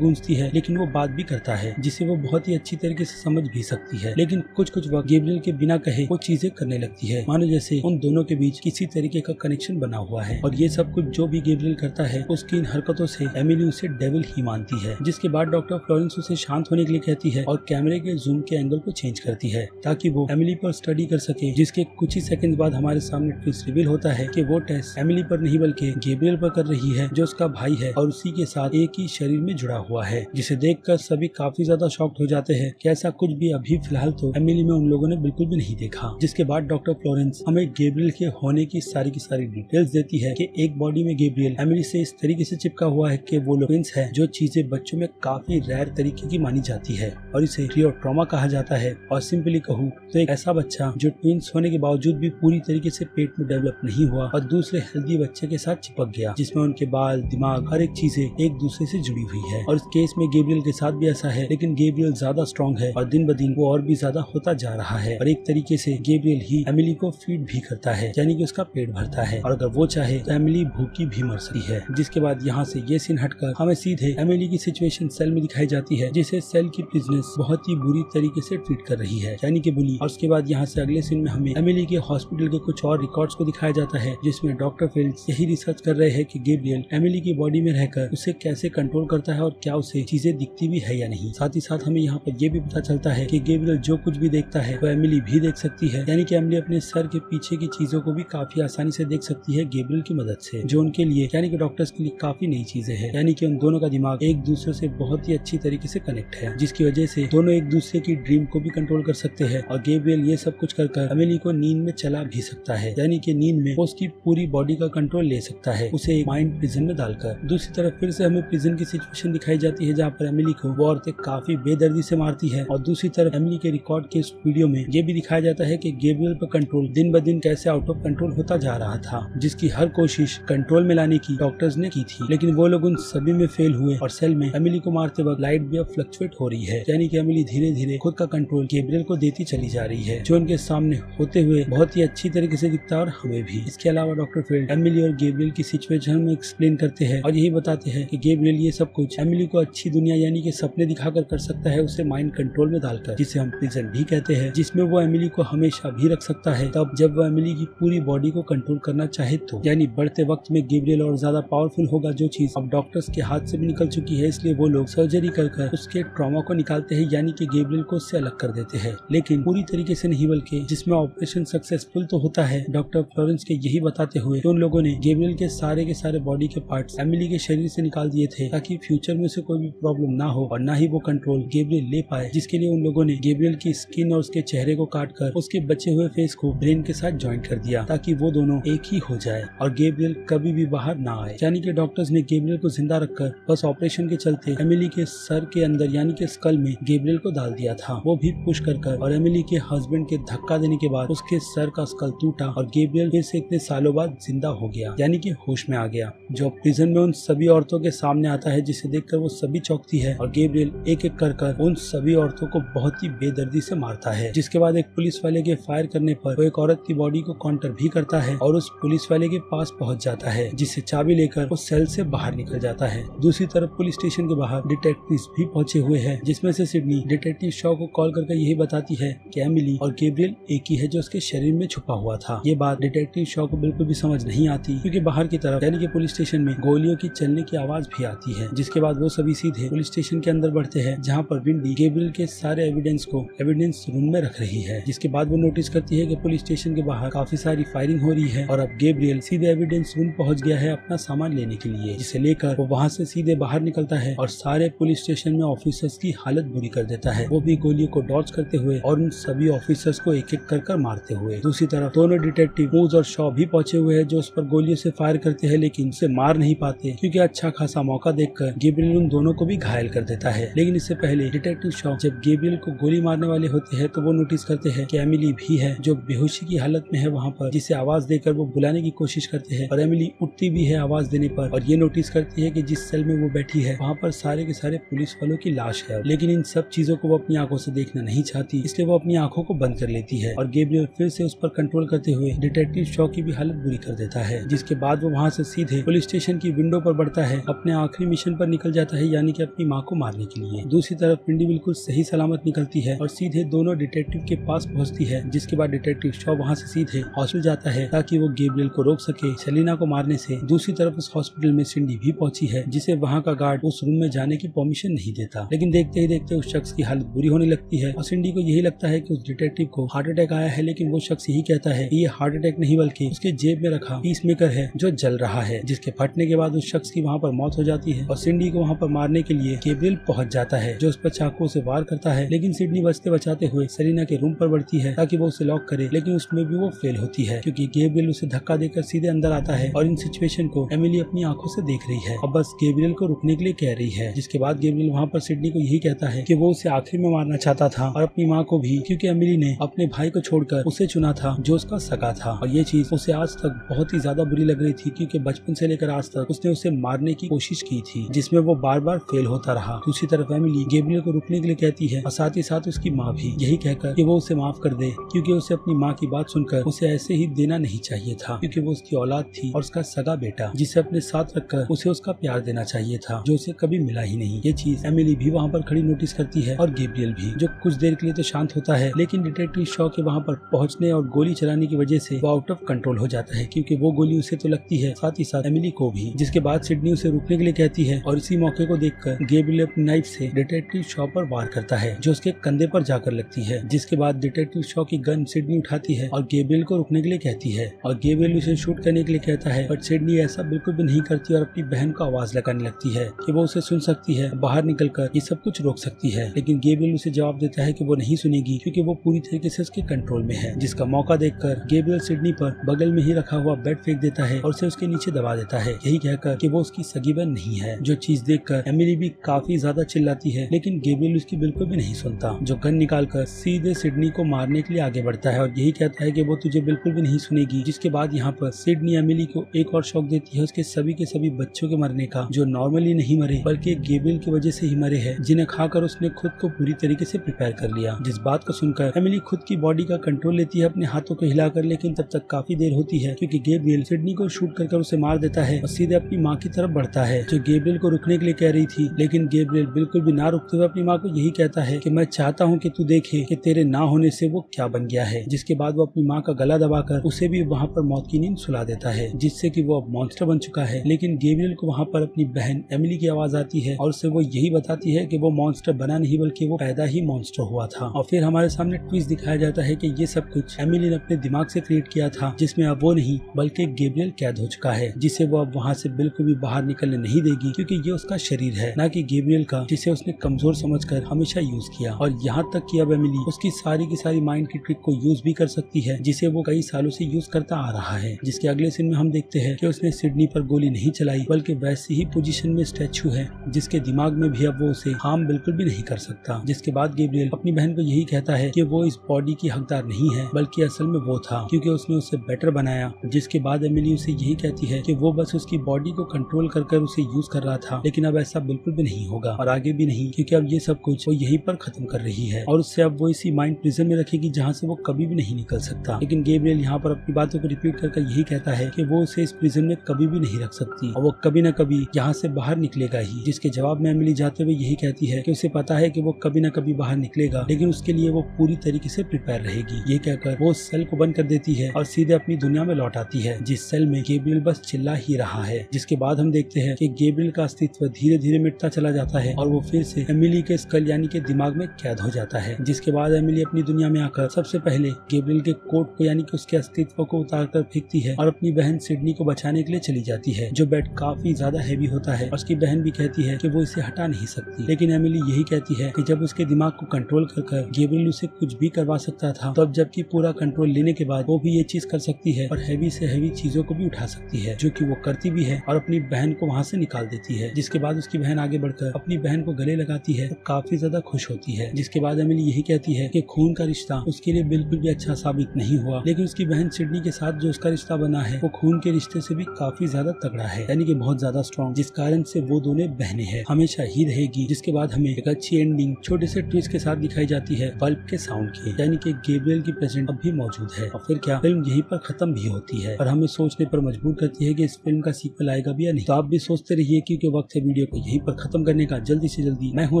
गूंजती है, लेकिन वो बात भी करता है जिसे वो बहुत ही अच्छी तरीके से समझ भी सकती है। लेकिन कुछ वक्त गैब्रियल के बिना कहे वो चीजें करने लगती है, मानो जैसे उन दोनों के बीच किसी तरीके का कनेक्शन बना हुआ है। और ये सब कुछ जो भी गैब्रियल करता है उसकी इन हरकतों से एमिली उसे डेविल ही मानती है। जिसके बाद डॉक्टर फ्लोरेंस उसे शांत होने के लिए कहती है और कैमरे के जूम के एंगल को चेंज करती है ताकि वो एमिली पर स्टडी कर सके। जिसके कुछ ही सेकंड बाद हमारे सामने ट्विस्ट रिवील होता है कि वो टेस्ट एमिली पर नहीं बल्कि गैब्रियल पर कर रही है, जो उसका भाई है और उसी के साथ एक ही शरीर में जुड़ा हुआ है। जिसे देखकर सभी काफी ज्यादा शॉक्ड हो जाते हैं कि ऐसा कुछ भी अभी फिलहाल तो एमिली में उन लोगों ने बिल्कुल भी नहीं देखा। जिसके बाद डॉक्टर फ्लोरेंस हमें गैब्रियल के होने की सारी डिटेल्स देती है कि एक बॉडी में गैब्रियल एमिली से इस तरीके से चिपका हुआ है कि वो ट्विंस है, जो चीजें बच्चों में काफी रेयर तरीके की मानी जाती है और इसे ट्रियोट्रोमा कहा जाता है। और सिंपली कहूँ तो एक ऐसा बच्चा जो ट्विंस होने के बावजूद भी पूरी तरीके से पेट में डेवलप नहीं हुआ और दूसरे हेल्दी बच्चे के साथ चिपक गया, जिसमें उनके बाल, दिमाग, हर एक चीजें एक दूसरे से जुड़ी हुई है। और इस केस में गैब्रियल के साथ भी ऐसा है, लेकिन गैब्रियल ज्यादा स्ट्रॉन्ग है और दिन ब दिन वो और भी ज्यादा होता जा रहा है। और एक तरीके से गैब्रियल ही एमिली को फीड भी करता है, यानी कि उसका पेट भरता है, और अगर वो चाहे तो एमिली भूखी भी मर सकती है। जिसके बाद यहाँ से ये सीन हटकर हमें सीधे एमिली की सिचुएशन सेल में दिखाई जाती है, जिसे सेल की प्रिजनेस बहुत ही बुरी तरीके से ट्रीट कर रही है, यानी कि बुली। और उसके बाद यहाँ से अगले सीन में हमें एमिली के हॉस्पिटल के कुछ और रिकॉर्ड्स को दिखाया जाता है, जिसमें डॉक्टर फिल्ड्स यही रिसर्च कर रहे हैं कि गैब्रियल एमिली की बॉडी में रहकर उसे कैसे कंट्रोल करता है और क्या उसे चीजें दिखती भी है या नहीं। साथ ही साथ हमें यहाँ पर यह भी पता चलता है कि गैब्रियल जो कुछ भी देखता है वो एमिली भी देख सकती है, यानी कि एमिली अपने सर के पीछे की चीजों को भी काफी आसानी से देख सकती है गैब्रियल की मदद से, जो उनके लिए यानी कि डॉक्टर्स के लिए काफी नई चीजें हैं। यानी कि उन दोनों का दिमाग एक दूसरे से बहुत ही अच्छी तरीके से कनेक्ट है, जिसकी वजह से दोनों एक दूसरे की ड्रीम को भी कंट्रोल कर सकते हैं। और गैब्रियल ये सब कुछ कर एमिली को नींद में चला भी सकता है, यानी कि नींद में वो उसकी पूरी बॉडी का कंट्रोल ले सकता है, उसे एक माइंड प्रिजन में डालकर। दूसरी तरफ फिर से हमें प्रिजन की सिचुएशन दिखाई जाती है, जहाँ पर एमिली को वो औरतें काफी बेदर्दी से मारती है। और दूसरी तरफ एमिली के रिकॉर्ड के इस वीडियो में ये भी दिखाया जाता है कि गैब्रियल पर कंट्रोल दिन ब दिन कैसे आउट ऑफ कंट्रोल होता जा रहा था, जिसकी हर कोशिश कंट्रोल में लाने की डॉक्टर्स ने की थी, लेकिन वो लोग उन सभी में फेल हुए। और सेल में एमिली को मारते वक्त लाइट भी अब फ्लक्चुएट हो रही है, यानी कि एमिली धीरे धीरे खुद का कंट्रोल गैब्रियल को देती चली जा रही है, जो उनके सामने होते हुए बहुत ही अच्छी तरीके से दिखता है और हमें भी। इसके अलावा डॉक्टर फील्ड एमिली और गैब्रियल की सिचुएशन में एक्सप्लेन करते हैं और यही बताते हैं कि गैब्रियल ये सब कुछ एमिली को अच्छी दुनिया यानी कि सपने दिखाकर कर सकता है, उसे माइंड कंट्रोल में डालकर, जिसे हम प्रिजन भी कहते हैं, जिसमें वो एमिली को हमेशा भी रख सकता है तब जब वो एमिली की पूरी बॉडी को कंट्रोल करना चाहे तो। यानी बढ़ते वक्त में गैब्रियल और ज्यादा पावरफुल होगा, जो चीज अब डॉक्टर्स के हाथ से भी निकल चुकी है, इसलिए वो लोग सर्जरी कर उसके ट्रॉमा को निकालते हैं, यानी कि गैब्रियल को उससे अलग कर देते हैं, लेकिन पूरी तरीके से नहीं, बल्कि जिसमें ऑपरेशन सक्सेसफुल तो होता है डॉक्टर फ्लोरेंस के यही बताते हुए उन लोगों ने गैब्रियल के सारे बॉडी के पार्ट्स एमिली के शरीर से निकाल दिए थे, ताकि फ्यूचर में उसे कोई भी प्रॉब्लम ना हो और ना ही वो कंट्रोल गैब्रियल ले पाए। जिसके लिए उन लोगों ने गैब्रियल की स्किन और उसके चेहरे को काटकर उसके बचे हुए फेस को ब्रेन के साथ ज्वाइंट कर दिया, ताकि वो दोनों एक ही हो जाए और गैब्रियल कभी भी बाहर ना आए। यानी कि डॉक्टर्स ने गैब्रियल को जिंदा रखकर बस ऑपरेशन के चलते एमिली के सर के अंदर यानी कि स्कल में गैब्रियल को डाल दिया था, वो भी पुश कर और एमिली के हस्बैंड के धक्का देने के बाद उसके सर का स्कल टूटा और गैब्रियल फिर से इतने सालों बाद जिंदा हो गया, यानी कि होश में आ गया। जो प्रिजन में उन सभी औरतों के सामने आता है, जिसे देखकर वो सभी चौंकती है और गैब्रियल एक एक कर उन सभी औरतों को बहुत ही बेदर्दी से मारता है। जिसके बाद एक पुलिस वाले के फायर करने पर वो एक औरत की बॉडी को काउंटर भी करता है और उस पुलिस वाले के पास पहुंच जाता है, जिससे चाबी लेकर वो सेल से बाहर निकल जाता है। दूसरी तरफ पुलिस स्टेशन के बाहर डिटेक्टिव्स भी पहुंचे हुए हैं, जिसमें से सिडनी डिटेक्टिव शॉ को कॉल करके यही बताती है कि एमिली और गैब्रियल एक ही है जो उसके शरीर में छुपा हुआ था। ये बात डिटेक्टिव शॉ को बिल्कुल भी समझ नहीं आती, क्योंकि बाहर की तरफ यानी कि पुलिस स्टेशन में गोलियों की चलने की आवाज भी आती है। जिसके बाद वो सभी सीधे पुलिस स्टेशन के अंदर बढ़ते हैं, जहाँ पर विंडी गैब्रियल के सारे एविडेंस को एविडेंस रूम में रख रही है। जिसके बाद वो नोटिस करती है कि पुलिस स्टेशन के बाहर काफी सारी फायरिंग हो रही है और अब गैब्रियल सीधे एविडेंस रूम पहुंच गया है अपना सामान लेने के लिए, जिसे लेकर वो वहाँ से सीधे बाहर निकलता है और सारे पुलिस स्टेशन में ऑफिसर्स की हालत बुरी कर देता है, वो भी गोलियों को डॉज करते हुए और उन सभी ऑफिसर्स को एक एक कर मारते हुए। दूसरी तरफ दोनों डिटेक्टिव मूज और शॉ भी पहुंचे हुए हैं, जो उस पर गोलियों से फायर करते हैं, लेकिन उसे मार नहीं पाते, क्योंकि अच्छा खासा मौका देखकर गैब्रियल उन दोनों को भी घायल कर देता है। लेकिन इससे पहले डिटेक्टिव शॉ जब गैब्रियल को गोली मारने वाले होते हैं तो वो नोटिस करते हैं कि एमिली भी है, जो बेहोशी की हालत में है वहाँ पर, जिसे आवाज देकर वो बुलाने की कोशिश करते हैं और एमिली उठती भी है आवाज देने पर और ये नोटिस करती है कि जिस सेल में वो बैठी है वहाँ पर सारे के सारे पुलिस वालों की लाश है। लेकिन इन सब चीजों को वो अपनी आंखों से देखना नहीं चाहती, इसलिए वो अपनी आंखों को बंद कर लेती है और गैब्रियल फिर से उस पर कंट्रोल करते हुए डिटेक्टिव शॉ की भी हालत बुरी कर देता है। जिसके बाद वो वहाँ से सीधे पुलिस स्टेशन की विंडो पर बढ़ता है, अपने आखिरी मिशन पर निकल जाता है, यानी कि अपनी माँ को मारने के लिए। दूसरी तरफ विंडी बिल्कुल सही सलामत निकलती है और सीधे दोनों डिटेक्टिव के पास पहुँचती है। जिसके बाद डिटेक्टिव शॉ वहाँ से सीधे हॉस्पिटल जाता है ताकि वो गैब्रियल को रोक सके सेलिना को मारने से। दूसरी तरफ उस हॉस्पिटल में सिंडी भी पहुंची है, जिसे वहाँ का गार्ड उस रूम में जाने की परमिशन नहीं देता। लेकिन देखते ही देखते उस शख्स की हालत बुरी होने लगती है और सिंडी को यही लगता है कि उस डिटेक्टिव को हार्ट अटैक आया है, लेकिन वो शख्स यही कहता है कि ये हार्ट अटैक नहीं बल्कि उसके जेब में रखा पीसमेकर है जो जल रहा है। जिसके फटने के बाद उस शख्स की वहाँ पर मौत हो जाती है और सिंडी को वहाँ पर मारने के लिए गैब्रियल पहुंच जाता है, जो उस पर चाकू से वार करता है। लेकिन सिडनी बचते बचाते हुए सेलिना के रूम पर बढ़ती है ताकि वो उसे लॉक करे, लेकिन उसमें भी वो फेल होती है, क्योंकि गैब्रियल उसे धक्का देकर सीधे अंदर आता है और इन सिचुएशन को एमिली अपनी आंखों से देख रही है और बस गैब्रियल को रुकने के लिए कह रही है। जिसके बाद गैब्रियल वहाँ पर सिडनी को यही कहता है कि वो उसे आखिरी में मारना चाहता था और अपनी माँ को भी, क्योंकि एमिली ने अपने भाई को छोड़कर उसे चुना था जो उसका सगा था। और ये चीज उसे आज तक बहुत ही ज्यादा बुरी लग रही थी, क्योंकि बचपन से लेकर आज तक उसने उसे मारने की कोशिश की थी, जिसमें वो बार बार फेल होता रहा। दूसरी तरफ एमिली गैब्रियल को रुकने के लिए कहती है और साथ ही साथ उसकी माँ भी, यही कहकर कि वो उसे माफ कर दे, क्योंकि उसे अपनी माँ की बात सुनकर उसे ऐसे ही देना नहीं चाहिए था, क्योंकि वो उसकी औलाद थी और उसका सगा बेटा, जिसे अपने साथ रखकर उसे उसका प्यार देना चाहिए था, जो उसे कभी मिला ही नहीं। ये चीज एमिली भी वहाँ पर खड़ी नोटिस करती है और गैब्रियल भी, जो कुछ देर के लिए तो शांत होता है, लेकिन डिटेक्टिव शॉ के वहाँ पर पहुँचने और गोली चलाने की वजह से वो आउट ऑफ कंट्रोल हो जाता है, क्योंकि वो गोली उसे तो लगती है, साथ ही साथ एमिली को भी। जिसके बाद सिडनी उसे रुकने के लिए कहती है और इसी मौके को देखकर गैब्रियल अपनी नाइफ से डिटेक्टिव शॉ पर वार करता है, जो उसके कंधे पर जाकर लगती है। जिसके बाद डिटेक्टिव शॉ की गन सिडनी उठाती है और गैब्रियल को रुकने के लिए कहती है और गैब्रियल उसे शूट करने के लिए कहता है, बट सिडनी ऐसा बिल्कुल भी नहीं करती और अपनी बहन को आवाज लगाने लगती है कि वो उसे सुन सकती है, बाहर निकलकर ये सब कुछ रोक सकती है। लेकिन गैब्रियल उसे जवाब देता है कि वो नहीं सुनेगी, क्योंकि वो पूरी तरीके से उसके कंट्रोल में है। जिसका मौका देखकर गैब्रियल सिडनी पर बगल में ही रखा हुआ बेड फेंक देता है और उसे उसके नीचे दबा देता है, यही कहकर कि वो उसकी सगी बहन नहीं है। जो चीज देखकर एमिली भी काफी ज्यादा चिल्लाती है, लेकिन गैब्रियल उसकी बिल्कुल भी नहीं सुनता, जो गन निकालकर सीधे सिडनी को मारने के लिए आगे बढ़ता है और यही कहता है कि वो तुझे बिल्कुल भी नहीं सुनेगी। जिसके बाद यहाँ पर सिडनी एमिली को एक और शौक देती है उसके सभी के सभी बच्चों के मरने का, जो नॉर्मली नहीं मरे बल्कि गैब्रियल की वजह से ही मरे हैं, जिन्हें खाकर उसने खुद को पूरी तरीके से प्रिपेयर कर लिया। जिस बात को सुनकर एमिली खुद की बॉडी का कंट्रोल लेती है अपने हाथों को हिलाकर, लेकिन तब तक काफी देर होती है, क्योंकि गैब्रियल सिडनी को शूट कर उसे मार देता है और सीधे अपनी माँ की तरफ बढ़ता है, जो गैब्रियल को रुकने के लिए कह रही थी। लेकिन गैब्रियल बिल्कुल भी ना रुकते हुए अपनी माँ को यही कहता है कि मैं चाहता हूँ कि तू देखे कि तेरे ना होने से वो क्या बन गया है। जिसके बाद वो अपनी माँ का गला दबाकर उसे भी वहाँ पर मौत की नींद सुला देता है, जिससे कि वो अब मॉन्स्टर बन चुका है। लेकिन गैब्रियल को वहाँ पर अपनी बहन एमिली की आवाज आती है और उसे वो यही बताती है कि वो मॉन्स्टर बना नहीं बल्कि वो पैदा ही मॉन्स्टर हुआ था। और फिर हमारे सामने ट्विस्ट दिखाया जाता है कि ये सब कुछ एमिली ने अपने दिमाग से क्रिएट किया था, जिसमें अब वो नहीं बल्कि गैब्रियल कैद हो चुका है, जिसे वो अब वहाँ से बिल्कुल भी बाहर निकलने नहीं देगी, क्योंकि ये उसका शरीर है, ना कि गैब्रियल का, जिसे उसने कमजोर समझकर हमेशा यूज किया। और यहाँ तक कि अब एमिली उसकी सारी की सारी माइंड की ट्रिक को यूज भी कर सकती है, जिसे वो कई सालों से यूज करता आ रहा है। जिसके अगले सीन में हम देखते हैं कि उसने सिडनी पर गोली नहीं चलाई, बल्कि वैसी ही पोजीशन में स्टैचू है, जिसके दिमाग में भी अब वो उसे हार्म बिल्कुल भी नहीं कर सकता। जिसके बाद गैब्रियल अपनी बहन को यही कहता है कि वो इस बॉडी की हकदार नहीं है, बल्कि असल में वो था, क्योंकि उसने उसे बेटर बनाया। जिसके बाद एमिली उसे यही कहती है कि कि वो बस उसकी बॉडी को कंट्रोल कर उसे यूज कर रहा था, लेकिन अब ऐसा बिल्कुल भी नहीं होगा और आगे भी नहीं, क्योंकि अब ये सब कुछ वो यहीं पर खत्म कर रही है और उससे अब वो इसी माइंड प्रिजन में रखेगी जहाँ से वो कभी भी नहीं निकल सकता। लेकिन गैब्रियल यहाँ पर अपनी बातों को रिपीट कर यही कहता है कि वो उसे इस प्रिजन में कभी भी नहीं रख सकती और वो कभी न कभी यहाँ से बाहर निकलेगा ही। जिसके जवाब में एमिली जाते हुए यही कहती है कि उसे पता है कि वो कभी न कभी बाहर निकलेगा, लेकिन उसके लिए वो पूरी तरीके से प्रिपेयर रहेगी। ये कहकर वो उस सेल को बंद कर देती है और सीधे अपनी दुनिया में लौट आती है, जिस सेल में गैब्रियल बस चिल्ला ही रहा है। जिसके बाद हम देखते हैं कि गैब्रियल का अस्तित्व धीरे धीरे मिटता चला जाता है और वो फिर से एमिली के स्कल यानी के दिमाग में कैद हो जाता है। जिसके बाद एमिली अपनी दुनिया में आकर सबसे पहले गैब्रियल के कोट को यानी कि उसके अस्तित्व को उतार कर फेंकती है और अपनी बहन सिडनी को बचाने के लिए चली जाती है, जो बेड काफी ज्यादा हैवी होता है। उसकी बहन भी कहती है कि वो इसे हटा नहीं सकती, लेकिन एमिली यही कहती है कि जब उसके दिमाग को कंट्रोल कर गैब्रियल उसे कुछ भी करवा सकता था, तो अब जबकि पूरा कंट्रोल लेने के बाद वो भी ये चीज कर सकती है और हैवी से हैवी चीजों को भी उठा सकती है, जो कि वो करती भी है और अपनी बहन को वहाँ से निकाल देती है। जिसके बाद उसकी बहन आगे बढ़कर अपनी बहन को गले लगाती है और काफी ज्यादा खुश होती है। जिसके बाद एमिली यही कहती है कि खून का रिश्ता उसके लिए बिल्कुल भी अच्छा साबित नहीं हुआ, लेकिन उसकी बहन सिडनी के साथ जो उसका रिश्ता बना है वो खून के रिश्ते से भी काफी ज्यादा तगड़ा है, यानी कि बहुत ज्यादा स्ट्रॉन्ग, जिस कारण से वो दोनों बहनें हैं, हमेशा ही रहेगी। जिसके बाद हमें एक अच्छी एंडिंग छोटे से ट्विस्ट के साथ दिखाई जाती है बल्ब के साउंड की, यानी कि गैब्रियल की प्रेजेंट अब भी मौजूद है। और फिर क्या फिल्म यहीं पर खत्म भी होती है और हमें सोचने पर मजबूर करती है कि इस फिल्म का सीक्वल आएगा भी या नहीं। तो आप भी सोचते रहिए, क्योंकि वक्त है वीडियो को यहीं पर खत्म करने का जल्दी से जल्दी। मैं हूँ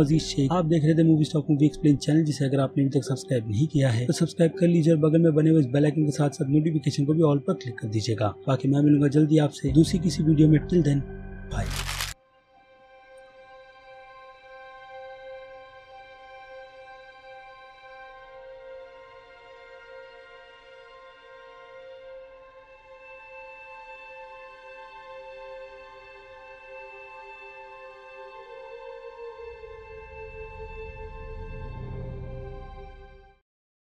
अजीज शेख, आप देख रहे थे movie stock movie explain channel, जिसे अगर आपने अभी तक सब्सक्राइब नहीं किया है तो सब्सक्राइब कर लीजिए और बगल में बने हुए इस बेल आइकन के साथ साथ नोटिफिकेशन को भी ऑल पर क्लिक कर दीजिएगा। बाकी मैं मिलूंगा जल्दी आपसे दूसरी किसी वीडियो में। Till then bye.